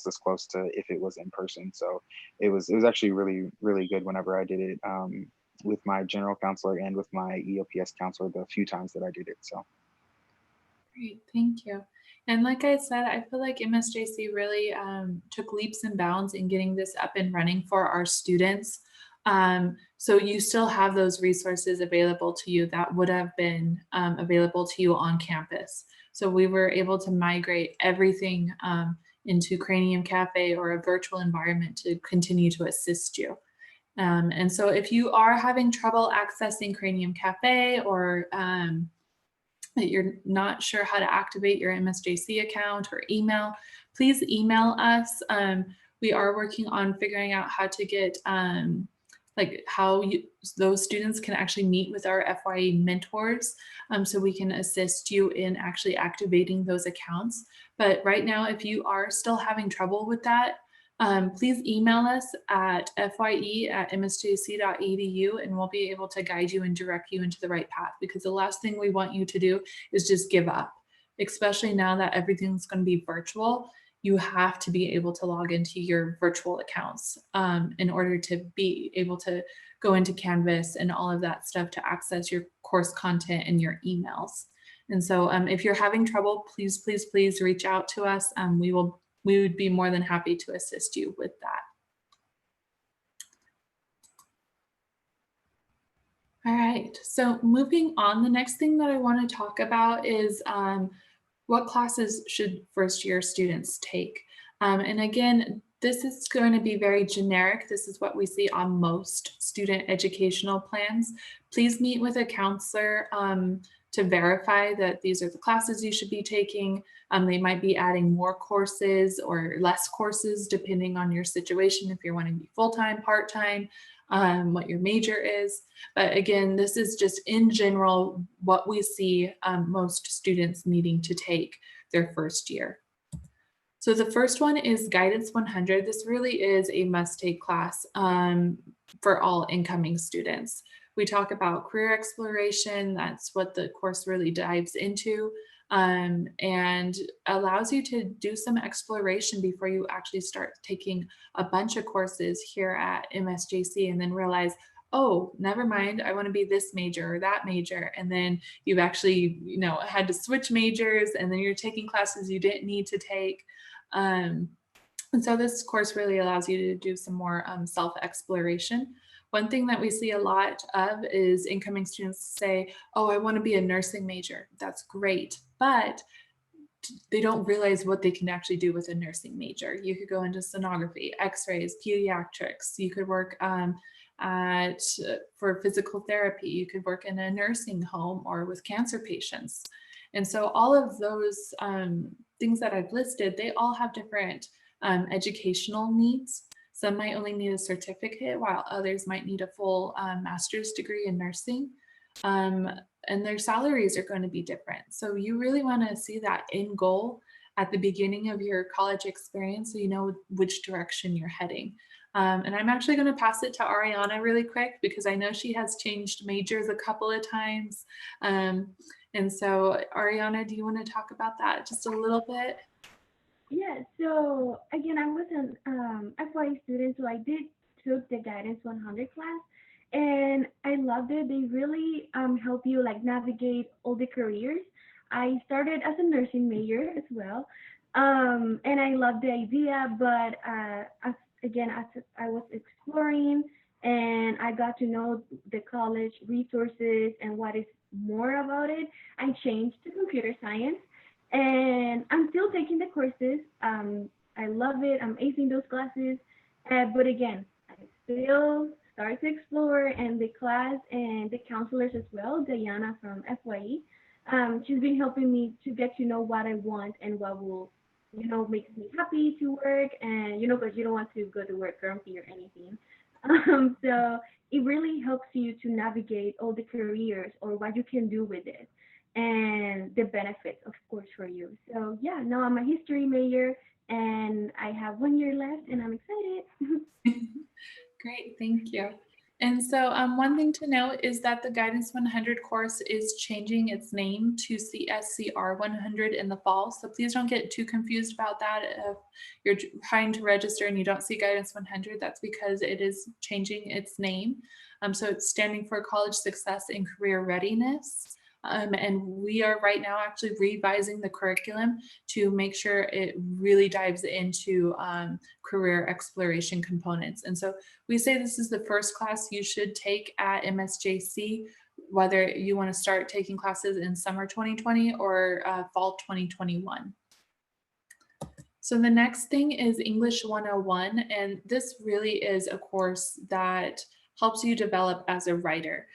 as close to if it was in person. So it was actually really, really good whenever I did it with my general counselor and with my EOPS counselor the few times that I did it. So Great, thank you. And like I said, I feel like MSJC really took leaps and bounds in getting this up and running for our students. So you still have those resources available to you that would have been available to you on campus. So we were able to migrate everything into Cranium Cafe or a virtual environment to continue to assist you. And so if you are having trouble accessing Cranium Cafe, or that you're not sure how to activate your MSJC account or email, please email us. We are working on figuring out how to get like how those students can actually meet with our FYE mentors, so we can assist you in actually activating those accounts. But right now, if you are still having trouble with that, please email us at fye@msjc.edu, and we'll be able to guide you and direct you into the right path, because the last thing we want you to do is just give up, especially now that everything's going to be virtual. You have to be able to log into your virtual accounts in order to be able to go into Canvas and all of that stuff to access your course content and your emails. And so if you're having trouble, please, please, please reach out to us. We would be more than happy to assist you with that. All right, so moving on, the next thing that I want to talk about is what classes should first year students take? And again, this is going to be very generic. This is what we see on most student educational plans. Please meet with a counselor to verify that these are the classes you should be taking. They might be adding more courses or less courses depending on your situation, if you're wanting to be full-time, part-time, what your major is. But again, this is just in general what we see most students needing to take their first year. So the first one is Guidance 100. This really is a must-take class for all incoming students. We talk about career exploration. That's what the course really dives into, and allows you to do some exploration before you actually start taking a bunch of courses here at MSJC and then realize, oh, never mind, I want to be this major or that major. And then you've actually, had to switch majors, and then you're taking classes you didn't need to take. And so this course really allows you to do some more self-exploration. One thing that we see a lot of is incoming students say, oh, I want to be a nursing major. That's great, but they don't realize what they can actually do with a nursing major. You could go into sonography, x-rays, pediatrics. You could work for physical therapy. You could work in a nursing home or with cancer patients. And so all of those things that I've listed, they all have different educational needs. Some might only need a certificate, while others might need a full master's degree in nursing. And their salaries are going to be different. So you really want to see that end goal at the beginning of your college experience, so you know which direction you're heading. And I'm actually going to pass it to Ariana really quick, because I know she has changed majors a couple of times. And so Ariana, do you want to talk about that just a little bit? Yeah, so again, I was an FYE student, so I took the Guidance 100 class, and I loved it. They really help you like navigate all the careers. I started as a nursing major as well, and I loved the idea, but as I was exploring and I got to know the college resources and what is more about it, I changed to computer science. And I'm still taking the courses. I love it. I'm acing those classes. But again, I still start to explore, and the class and the counselors as well, Diana from FYE, she's been helping me to get to know what I want and what will, makes me happy to work, and, because you don't want to go to work grumpy or anything. So it really helps you to navigate all the careers or what you can do with it, and the benefits, of course, for you. So yeah, now I'm a history major, and I have 1 year left, and I'm excited. Great, thank you. And so one thing to note is that the Guidance 100 course is changing its name to CSCR 100 in the fall. So please don't get too confused about that. If you're trying to register and you don't see Guidance 100, that's because it is changing its name. So it's standing for College Success and Career Readiness. And we are right now actually revising the curriculum to make sure it really dives into career exploration components. And so we say this is the first class you should take at MSJC, whether you want to start taking classes in summer 2020 or fall 2021. So the next thing is English 101, and this really is a course that helps you develop as a writer.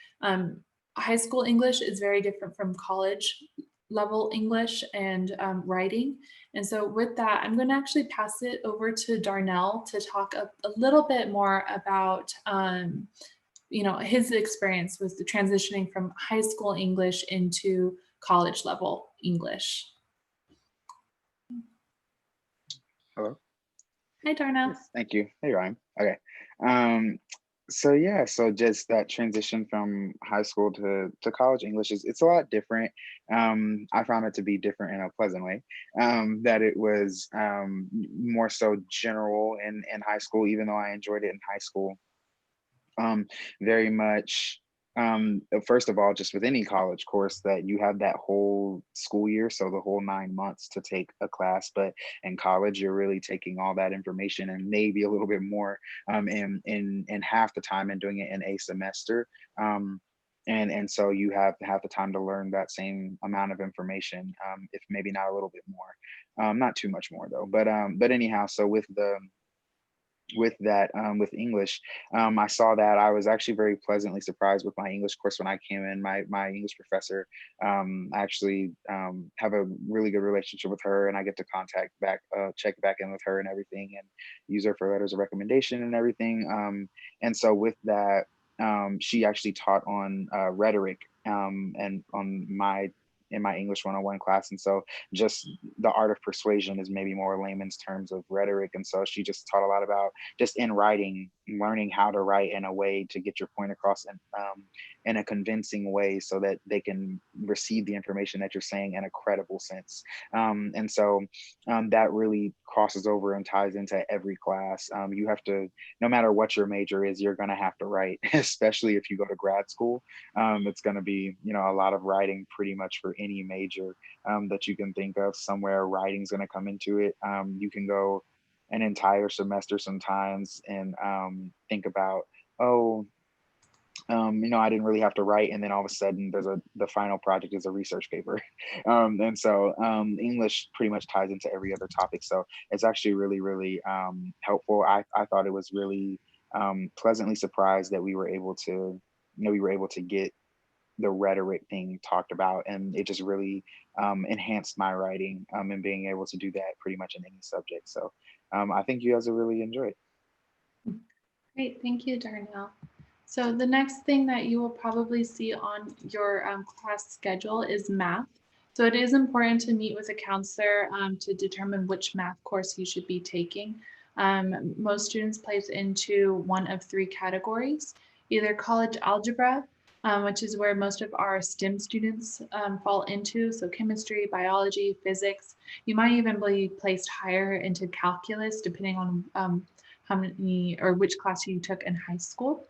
High school English is very different from college level English and writing. And so with that, I'm going to actually pass it over to Darnell to talk a little bit more about his experience with the transitioning from high school English into college level English. Hello. Hi, Darnell. Yes, thank you. Hey, Ryan. Okay. So yeah, so just that transition from high school to college English it's a lot different. I found it to be different in a pleasant way. That it was more so general in high school, even though I enjoyed it in high school. Very much first of all, just with any college course, that you have that whole school year, so the whole 9 months to take a class. But in college, you're really taking all that information and maybe a little bit more in half the time and doing it in a semester. And so you have the time to learn that same amount of information, if maybe not a little bit more, not too much more though. But anyhow, so with English, I saw that I was actually very pleasantly surprised with my English course when I came in. My English professor, I actually have a really good relationship with her, and I get to check back in with her and everything, and use her for letters of recommendation and everything. And so with that, she actually taught on rhetoric, and in my English 101 class. And so just the art of persuasion is maybe more layman's terms of rhetoric. And so she just taught a lot about just in writing, learning how to write in a way to get your point across in a convincing way so that they can receive the information that you're saying in a credible sense. And so that really crosses over and ties into every class. You have to, no matter what your major is, you're going to have to write, especially if you go to grad school. It's going to be, a lot of writing pretty much for any major that you can think of. Somewhere writing's going to come into it. You can go an entire semester sometimes and think about, I didn't really have to write, and then all of a sudden the final project is a research paper. And so English pretty much ties into every other topic. So it's actually really, really helpful. I thought it was really pleasantly surprised that we were able to get the rhetoric thing talked about, and it just really enhanced my writing and being able to do that pretty much in any subject. So I think you guys will really enjoy it. Great, thank you, Darnell. So the next thing that you will probably see on your class schedule is math. So it is important to meet with a counselor to determine which math course you should be taking. Most students place into one of three categories: either college algebra, which is where most of our STEM students fall into, so chemistry, biology, physics. You might even be placed higher into calculus, depending on how many or which class you took in high school.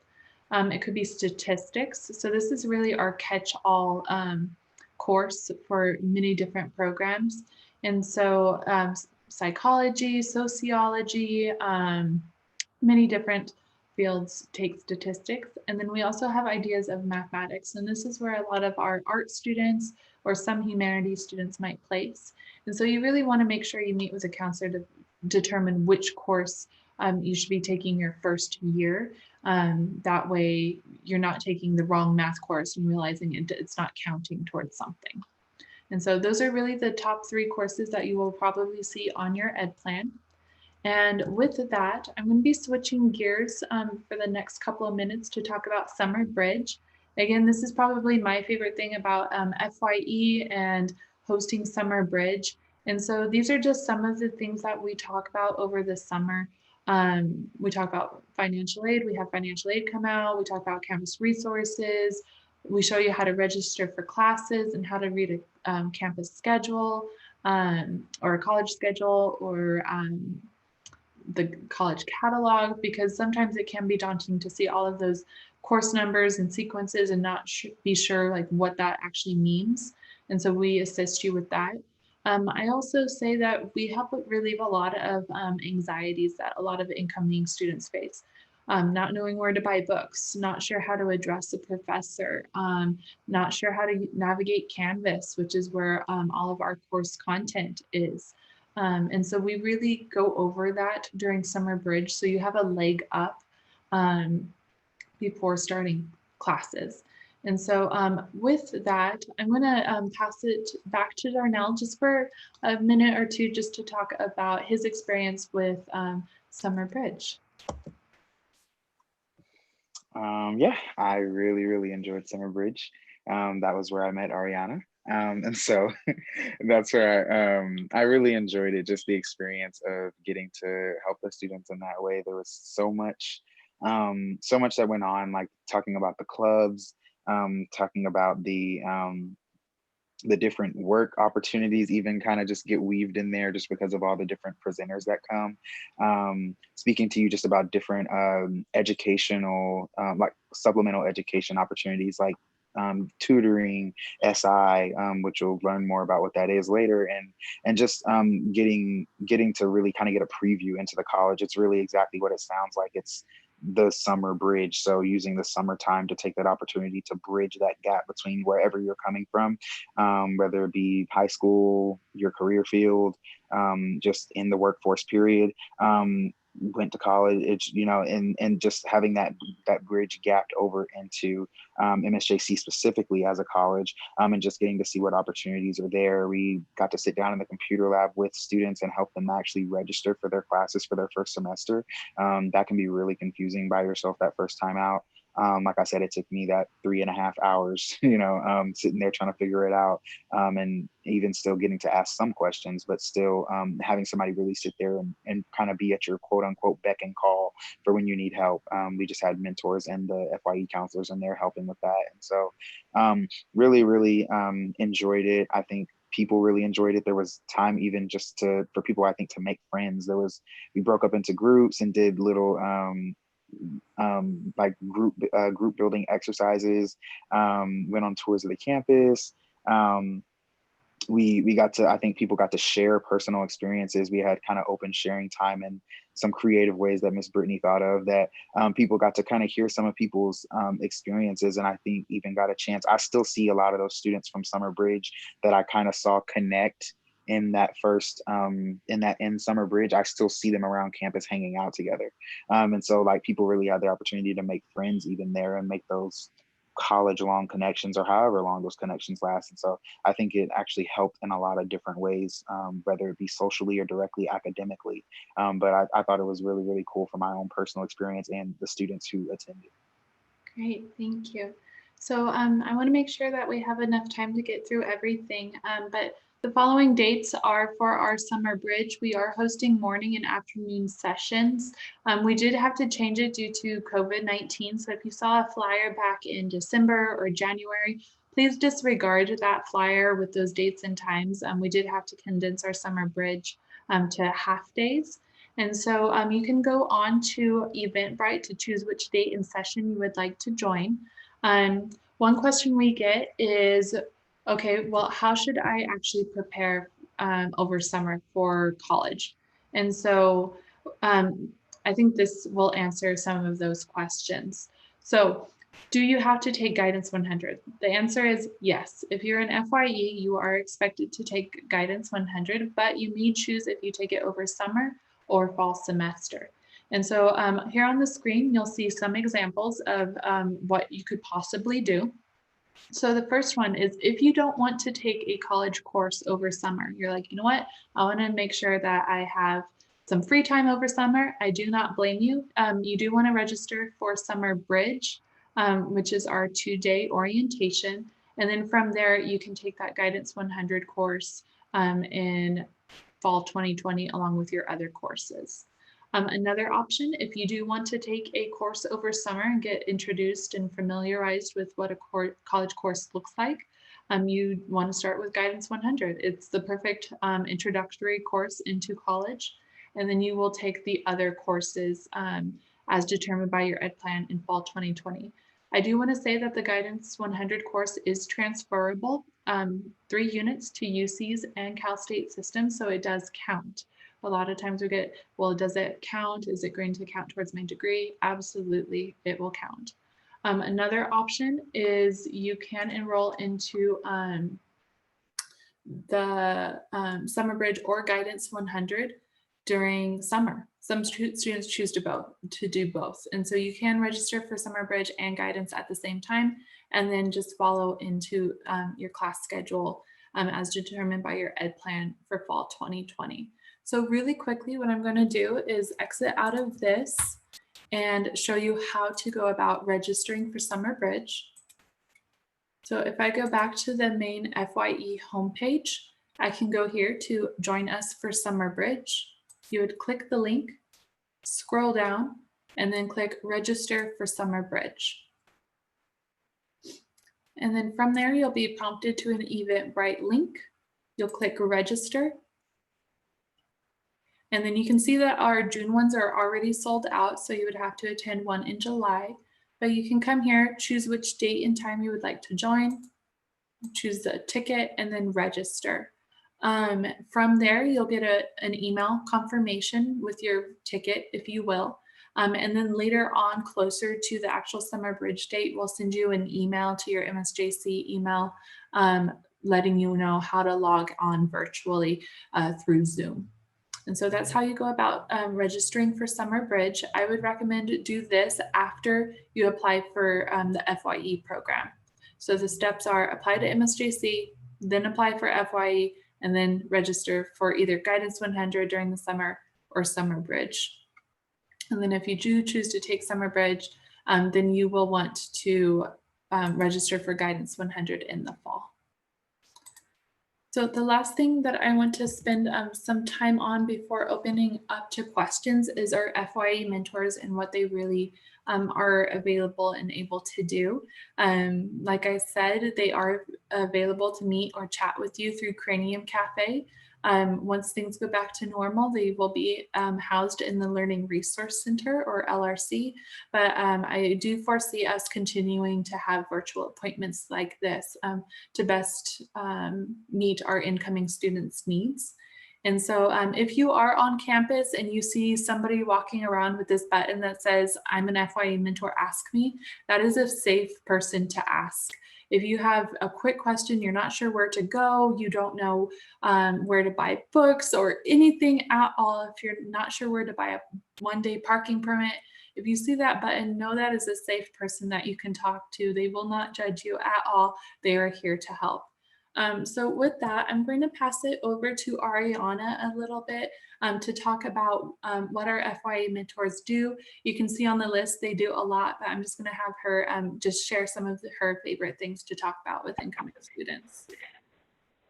It could be statistics. So this is really our catch-all course for many different programs. And so psychology, sociology, many different fields take statistics. And then we also have ideas of mathematics. And this is where a lot of our art students or some humanities students might place. And so you really want to make sure you meet with a counselor to determine which course you should be taking your first year. That way you're not taking the wrong math course and realizing it's not counting towards something. And so those are really the top three courses that you will probably see on your ed plan. And with that, I'm going to be switching gears for the next couple of minutes to talk about Summer Bridge. Again, this is probably my favorite thing about FYE and hosting Summer Bridge. And so these are just some of the things that we talk about over the summer. We talk about financial aid. We have financial aid come out. We talk about campus resources. We show you how to register for classes and how to read a campus schedule or a college schedule or the college catalog, because sometimes it can be daunting to see all of those course numbers and sequences and not be sure like what that actually means. And so we assist you with that. I also say that we help relieve a lot of anxieties that a lot of incoming students face. Not knowing where to buy books, not sure how to address a professor, not sure how to navigate Canvas, which is where all of our course content is. And so we really go over that during summer bridge. So you have a leg up before starting classes. And so with that, I'm going to pass it back to Darnell just for a minute or two just to talk about his experience with summer bridge. Yeah, I really enjoyed summer bridge. That was where I met Ariana. And so that's where I really enjoyed it, just the experience of getting to help the students in that way. There was so much that went on, like talking about the clubs, talking about the different work opportunities even kind of just get weaved in there just because of all the different presenters that come. Speaking to you just about different educational, like supplemental education opportunities, like tutoring, SI, which you'll learn more about what that is later, and just getting to really kind of get a preview into the college. It's really exactly what it sounds like. It's the summer bridge. So using the summertime to take that opportunity to bridge that gap between wherever you're coming from, whether it be high school, your career field, just in the workforce period, went to college, and just having that bridge gapped over into MSJC specifically as a college, and just getting to see what opportunities are there. We got to sit down in the computer lab with students and help them actually register for their classes for their first semester. That can be really confusing by yourself that first time out. Like I said, it took me that 3.5 hours, sitting there trying to figure it out, and even still getting to ask some questions, but still having somebody really sit there and kind of be at your quote unquote beck and call for when you need help. We just had mentors and the FYE counselors in there helping with that. And so really enjoyed it. I think people really enjoyed it. There was time even just for people, I think, to make friends. We broke up into groups and did little like group building exercises, went on tours of the campus. We got to, I think people got to share personal experiences. We had kind of open sharing time and some creative ways that Miss Brittany thought of that people got to kind of hear some of people's experiences. And I think even got a chance, I still see a lot of those students from Summer Bridge that I kind of saw connect in that first, in Summer Bridge. I still see them around campus hanging out together. And so like people really had the opportunity to make friends even there and make those college long connections or however long those connections last. And so I think it actually helped in a lot of different ways, whether it be socially or directly academically. But I thought it was really cool for my own personal experience and the students who attended. Great, thank you. So I want to make sure that we have enough time to get through everything, but the following dates are for our summer bridge. We are hosting morning and afternoon sessions. We did have to change it due to COVID-19. So if you saw a flyer back in December or January, please disregard that flyer with those dates and times. We did have to condense our summer bridge to half days. And so you can go on to Eventbrite to choose which date and session you would like to join. One question we get is, okay, well, how should I actually prepare over summer for college? And so I think this will answer some of those questions. So do you have to take Guidance 100? The answer is yes. If you're an FYE, you are expected to take Guidance 100, but you may choose if you take it over summer or fall semester. And so here on the screen, you'll see some examples of what you could possibly do. So the first one is if you don't want to take a college course over summer, you're like, you know what, I want to make sure that I have some free time over summer. I do not blame you. You do want to register for Summer Bridge, which is our 2-day orientation. And then from there, you can take that Guidance 100 course in fall 2020 along with your other courses. Another option, if you do want to take a course over summer and get introduced and familiarized with what a college course looks like, you want to start with Guidance 100. It's the perfect introductory course into college. And then you will take the other courses as determined by your ed plan in fall 2020. I do want to say that the Guidance 100 course is transferable, 3 units to UC's and Cal State systems, so it does count. A lot of times we get, well, does it count? Is it going to count towards my degree? Absolutely, it will count. Another option is you can enroll into the Summer Bridge or Guidance 100 during summer. Some students choose to do both. And so you can register for Summer Bridge and Guidance at the same time, and then just follow into your class schedule as determined by your ed plan for fall 2020. So really quickly, what I'm going to do is exit out of this and show you how to go about registering for Summer Bridge. So if I go back to the main FYE homepage, I can go here to join us for Summer Bridge. You would click the link, scroll down, and then click register for Summer Bridge. And then from there, you'll be prompted to an Eventbrite link. You'll click register. And then you can see that our June ones are already sold out, so you would have to attend one in July. But you can come here, choose which date and time you would like to join, choose the ticket, and then register. From there, you'll get an email confirmation with your ticket, if you will. And then later on, closer to the actual Summer Bridge date, we'll send you an email to your MSJC email letting you know how to log on virtually through Zoom. And so that's how you go about registering for Summer Bridge. I would recommend do this after you apply for the FYE program. So the steps are apply to MSJC, then apply for FYE, and then register for either Guidance 100 during the summer or Summer Bridge. And then if you do choose to take Summer Bridge, then you will want to register for Guidance 100 in the fall. So the last thing that I want to spend some time on before opening up to questions is our FYE mentors and what they really are available and able to do. Like I said, they are available to meet or chat with you through Cranium Cafe. Once things go back to normal, they will be housed in the Learning Resource Center, or LRC, but I do foresee us continuing to have virtual appointments like this to best meet our incoming students' needs. And so if you are on campus and you see somebody walking around with this button that says, I'm an FYE mentor, ask me, that is a safe person to ask. If you have a quick question, you're not sure where to go, you don't know where to buy books or anything at all, if you're not sure where to buy a one-day parking permit, if you see that button, know that is a safe person that you can talk to. They will not judge you at all. They are here to help. So with that, I'm going to pass it over to Ariana a little bit to talk about what our FYE mentors do. You can see on the list they do a lot, but I'm just going to have her just share some of her favorite things to talk about with incoming students.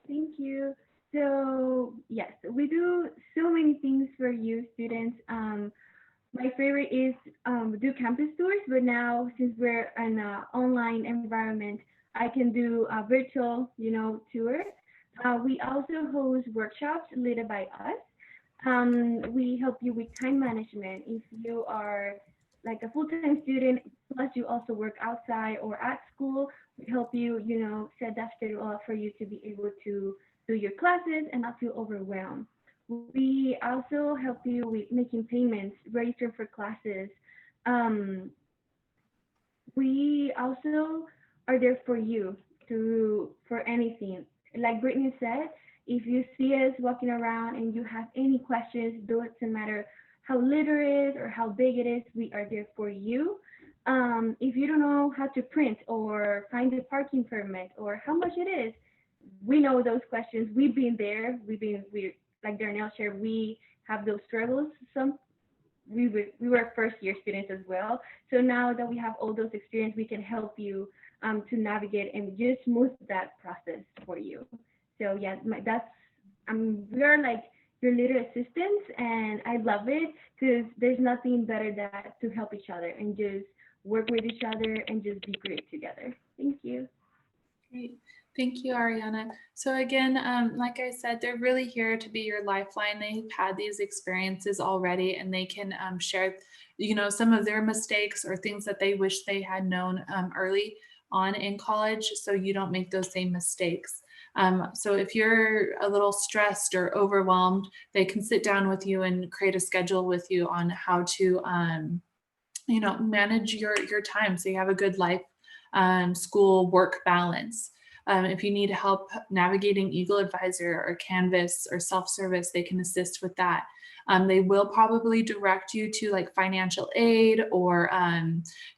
Thank you. So yes, we do so many things for you students. My favorite is do campus tours, but now since we're in an online environment, I can do a virtual, tour. We also host workshops led by us. We help you with time management. If you are like a full-time student, plus you also work outside or at school, we help you, set that schedule up for you to be able to do your classes and not feel overwhelmed. We also help you with making payments, register for classes. We also are there for you for anything. Like Brittany said, if you see us walking around and you have any questions, doesn't matter how little it is or how big it is, we are there for you. If you don't know how to print or find a parking permit or how much it is, we know those questions. We've been there. We like Darnell shared, we have those struggles. We were first year students as well. So now that we have all those experience, we can help you to navigate and just smooth that process for you. So yeah, we are like your little assistants, and I love it because there's nothing better than to help each other and just work with each other and just be great together. Thank you. Great. Thank you, Ariana. So again, like I said, they're really here to be your lifeline. They've had these experiences already, and they can share, some of their mistakes or things that they wish they had known early on in college, so you don't make those same mistakes. So if you're a little stressed or overwhelmed, they can sit down with you and create a schedule with you on how to, manage your time so you have a good life, school, work balance. If you need help navigating Eagle Advisor or Canvas or self-service, they can assist with that. They will probably direct you to like financial aid or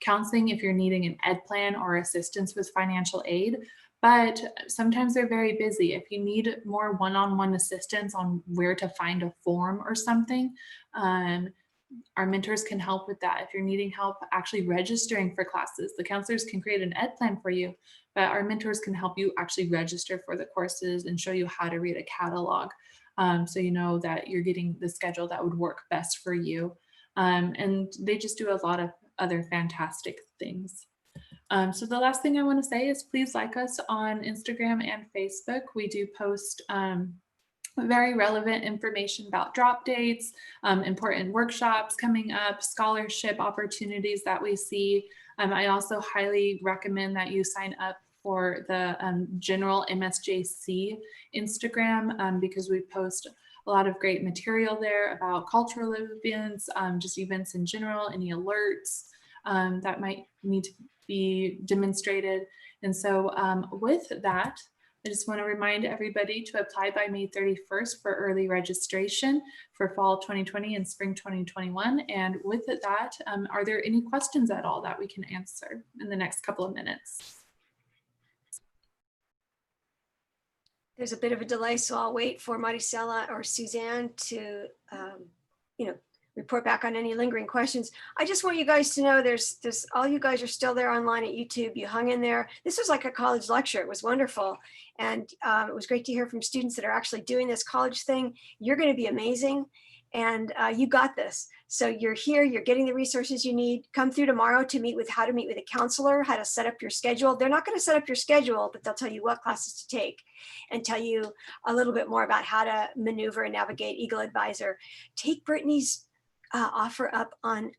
counseling if you're needing an ed plan or assistance with financial aid. But sometimes they're very busy. If you need more one-on-one assistance on where to find a form or something, our mentors can help with that. If you're needing help actually registering for classes, the counselors can create an ed plan for you, but our mentors can help you actually register for the courses and show you how to read a catalog. So you know that you're getting the schedule that would work best for you. And they just do a lot of other fantastic things. So the last thing I want to say is please like us on Instagram and Facebook. We do post very relevant information about drop dates, important workshops coming up, scholarship opportunities that we see. I also highly recommend that you sign up for the general MSJC Instagram because we post a lot of great material there about cultural events, just events in general, any alerts that might need to be demonstrated. And so with that, I just want to remind everybody to apply by May 31st for early registration for fall 2020 and spring 2021. And with that, are there any questions at all that we can answer in the next couple of minutes? There's a bit of a delay, so I'll wait for Maricela or Suzanne to, report back on any lingering questions. I just want you guys to know there's all you guys are still there online at YouTube. You hung in there. This was like a college lecture. It was wonderful. And it was great to hear from students that are actually doing this college thing. You're going to be amazing. And you got this. So you're here, you're getting the resources you need. Come through tomorrow to meet with how to meet with a counselor, how to set up your schedule. They're not going to set up your schedule, but they'll tell you what classes to take and tell you a little bit more about how to maneuver and navigate Eagle Advisor. Take Brittany's offer up on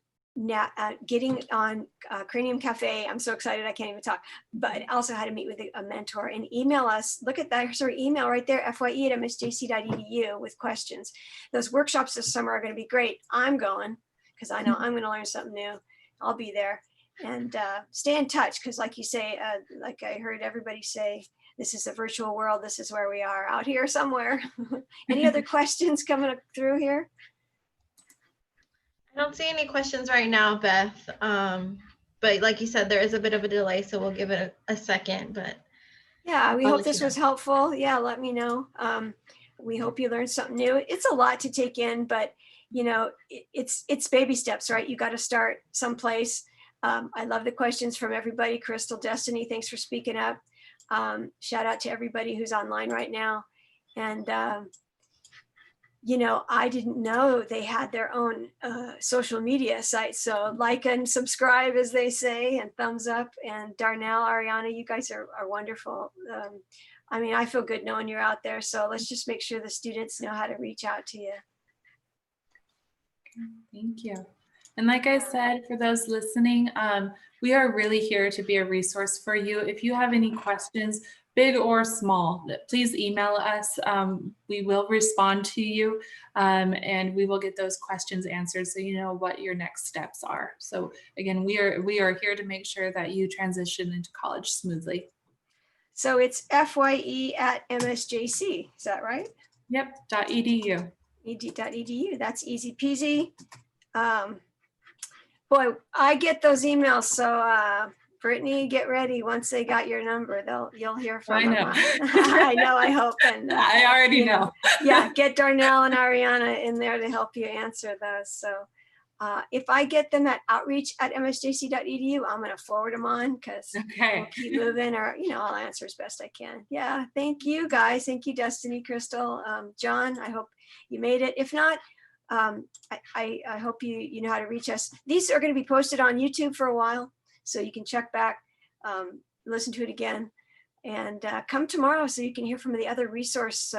getting on Cranium Cafe. I'm so excited I can't even talk, but also how to meet with a mentor, and email us. Look at that, her email right there, FYE@msjc.edu with questions. Those workshops this summer are going to be great. I'm going because I know I'm going to learn something new. I'll be there, and stay in touch because like you say, like I heard everybody say, this is a virtual world. This is where we are out here somewhere. Any other questions coming through here? I don't see any questions right now, Beth. But like you said, there is a bit of a delay, so we'll give it a second. But yeah, we I'll hope let this you know. was helpful. Yeah, let me know. We hope you learned something new. It's a lot to take in, but it's baby steps, right? You got to start someplace. I love the questions from everybody. Crystal, Destiny, thanks for speaking up. Shout out to everybody who's online right now. And I didn't know they had their own social media site. So like and subscribe, as they say, and thumbs up. And Darnell, Ariana, you guys are wonderful. I mean, I feel good knowing you're out there. So let's just make sure the students know how to reach out to you. Thank you. And like I said, for those listening, we are really here to be a resource for you. If you have any questions, big or small, please email us. We will respond to you and we will get those questions answered so you know what your next steps are. So again, we are here to make sure that you transition into college smoothly. So it's FYE@MSJC, is that right? Yep, .edu. .edu, that's easy peasy. Boy, I get those emails, so Brittany, get ready. Once they got your number, you'll hear from them. I know, I hope. And I already know. Yeah, get Darnell and Ariana in there to help you answer those. So if I get them at outreach@msjc.edu, I'm going to forward them on because we'll keep moving, or I'll answer as best I can. Yeah, thank you guys. Thank you, Destiny, Crystal, John. I hope you made it. If not, I hope you know how to reach us. These are going to be posted on YouTube for a while, so you can check back, listen to it again, and come tomorrow so you can hear from the other resource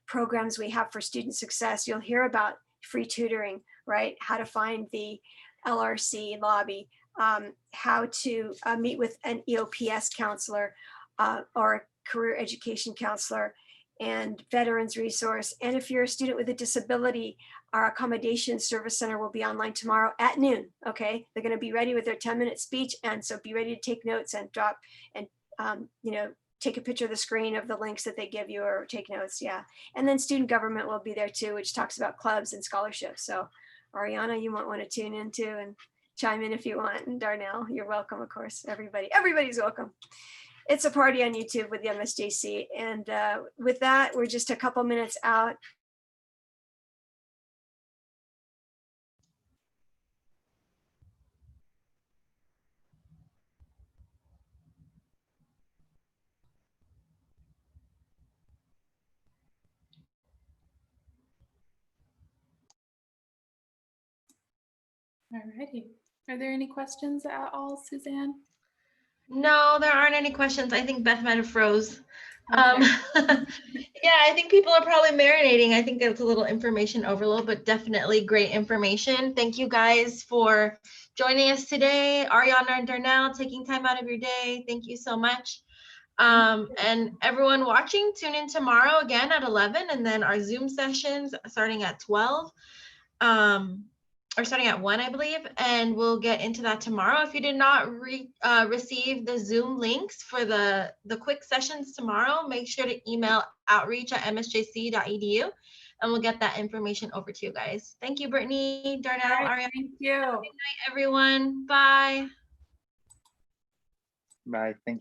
programs we have for student success. You'll hear about free tutoring, right? How to find the LRC lobby, how to meet with an EOPS counselor or a career education counselor, and veterans resource. And if you're a student with a disability, our accommodation service center will be online tomorrow at noon. Okay, they're going to be ready with their 10-minute speech, and so be ready to take notes and drop and take a picture of the screen of the links that they give you or take notes. Yeah. And then student government will be there too, which talks about clubs and scholarships. So Ariana, you might want to tune into and chime in if you want. And Darnell, you're welcome, of course. Everybody's welcome. It's a party on YouTube with the MSJC. And with that, we're just a couple minutes out. Alrighty. Are there any questions at all, Suzanne? No, there aren't any questions. I think Beth might have froze. Okay. Yeah, I think people are probably marinating. I think that's a little information overload, but definitely great information. Thank you guys for joining us today. Ariana and Darnell, taking time out of your day. Thank you so much. And everyone watching, tune in tomorrow again at 11, and then our Zoom sessions starting at 12. Or starting at 1, I believe, and we'll get into that tomorrow. If you did not receive the Zoom links for the quick sessions tomorrow, make sure to email outreach@msjc.edu, and we'll get that information over to you guys. Thank you, Brittany, Darnell, All right, Ariana. thank you. Good night, everyone. Bye. Bye. Thank you.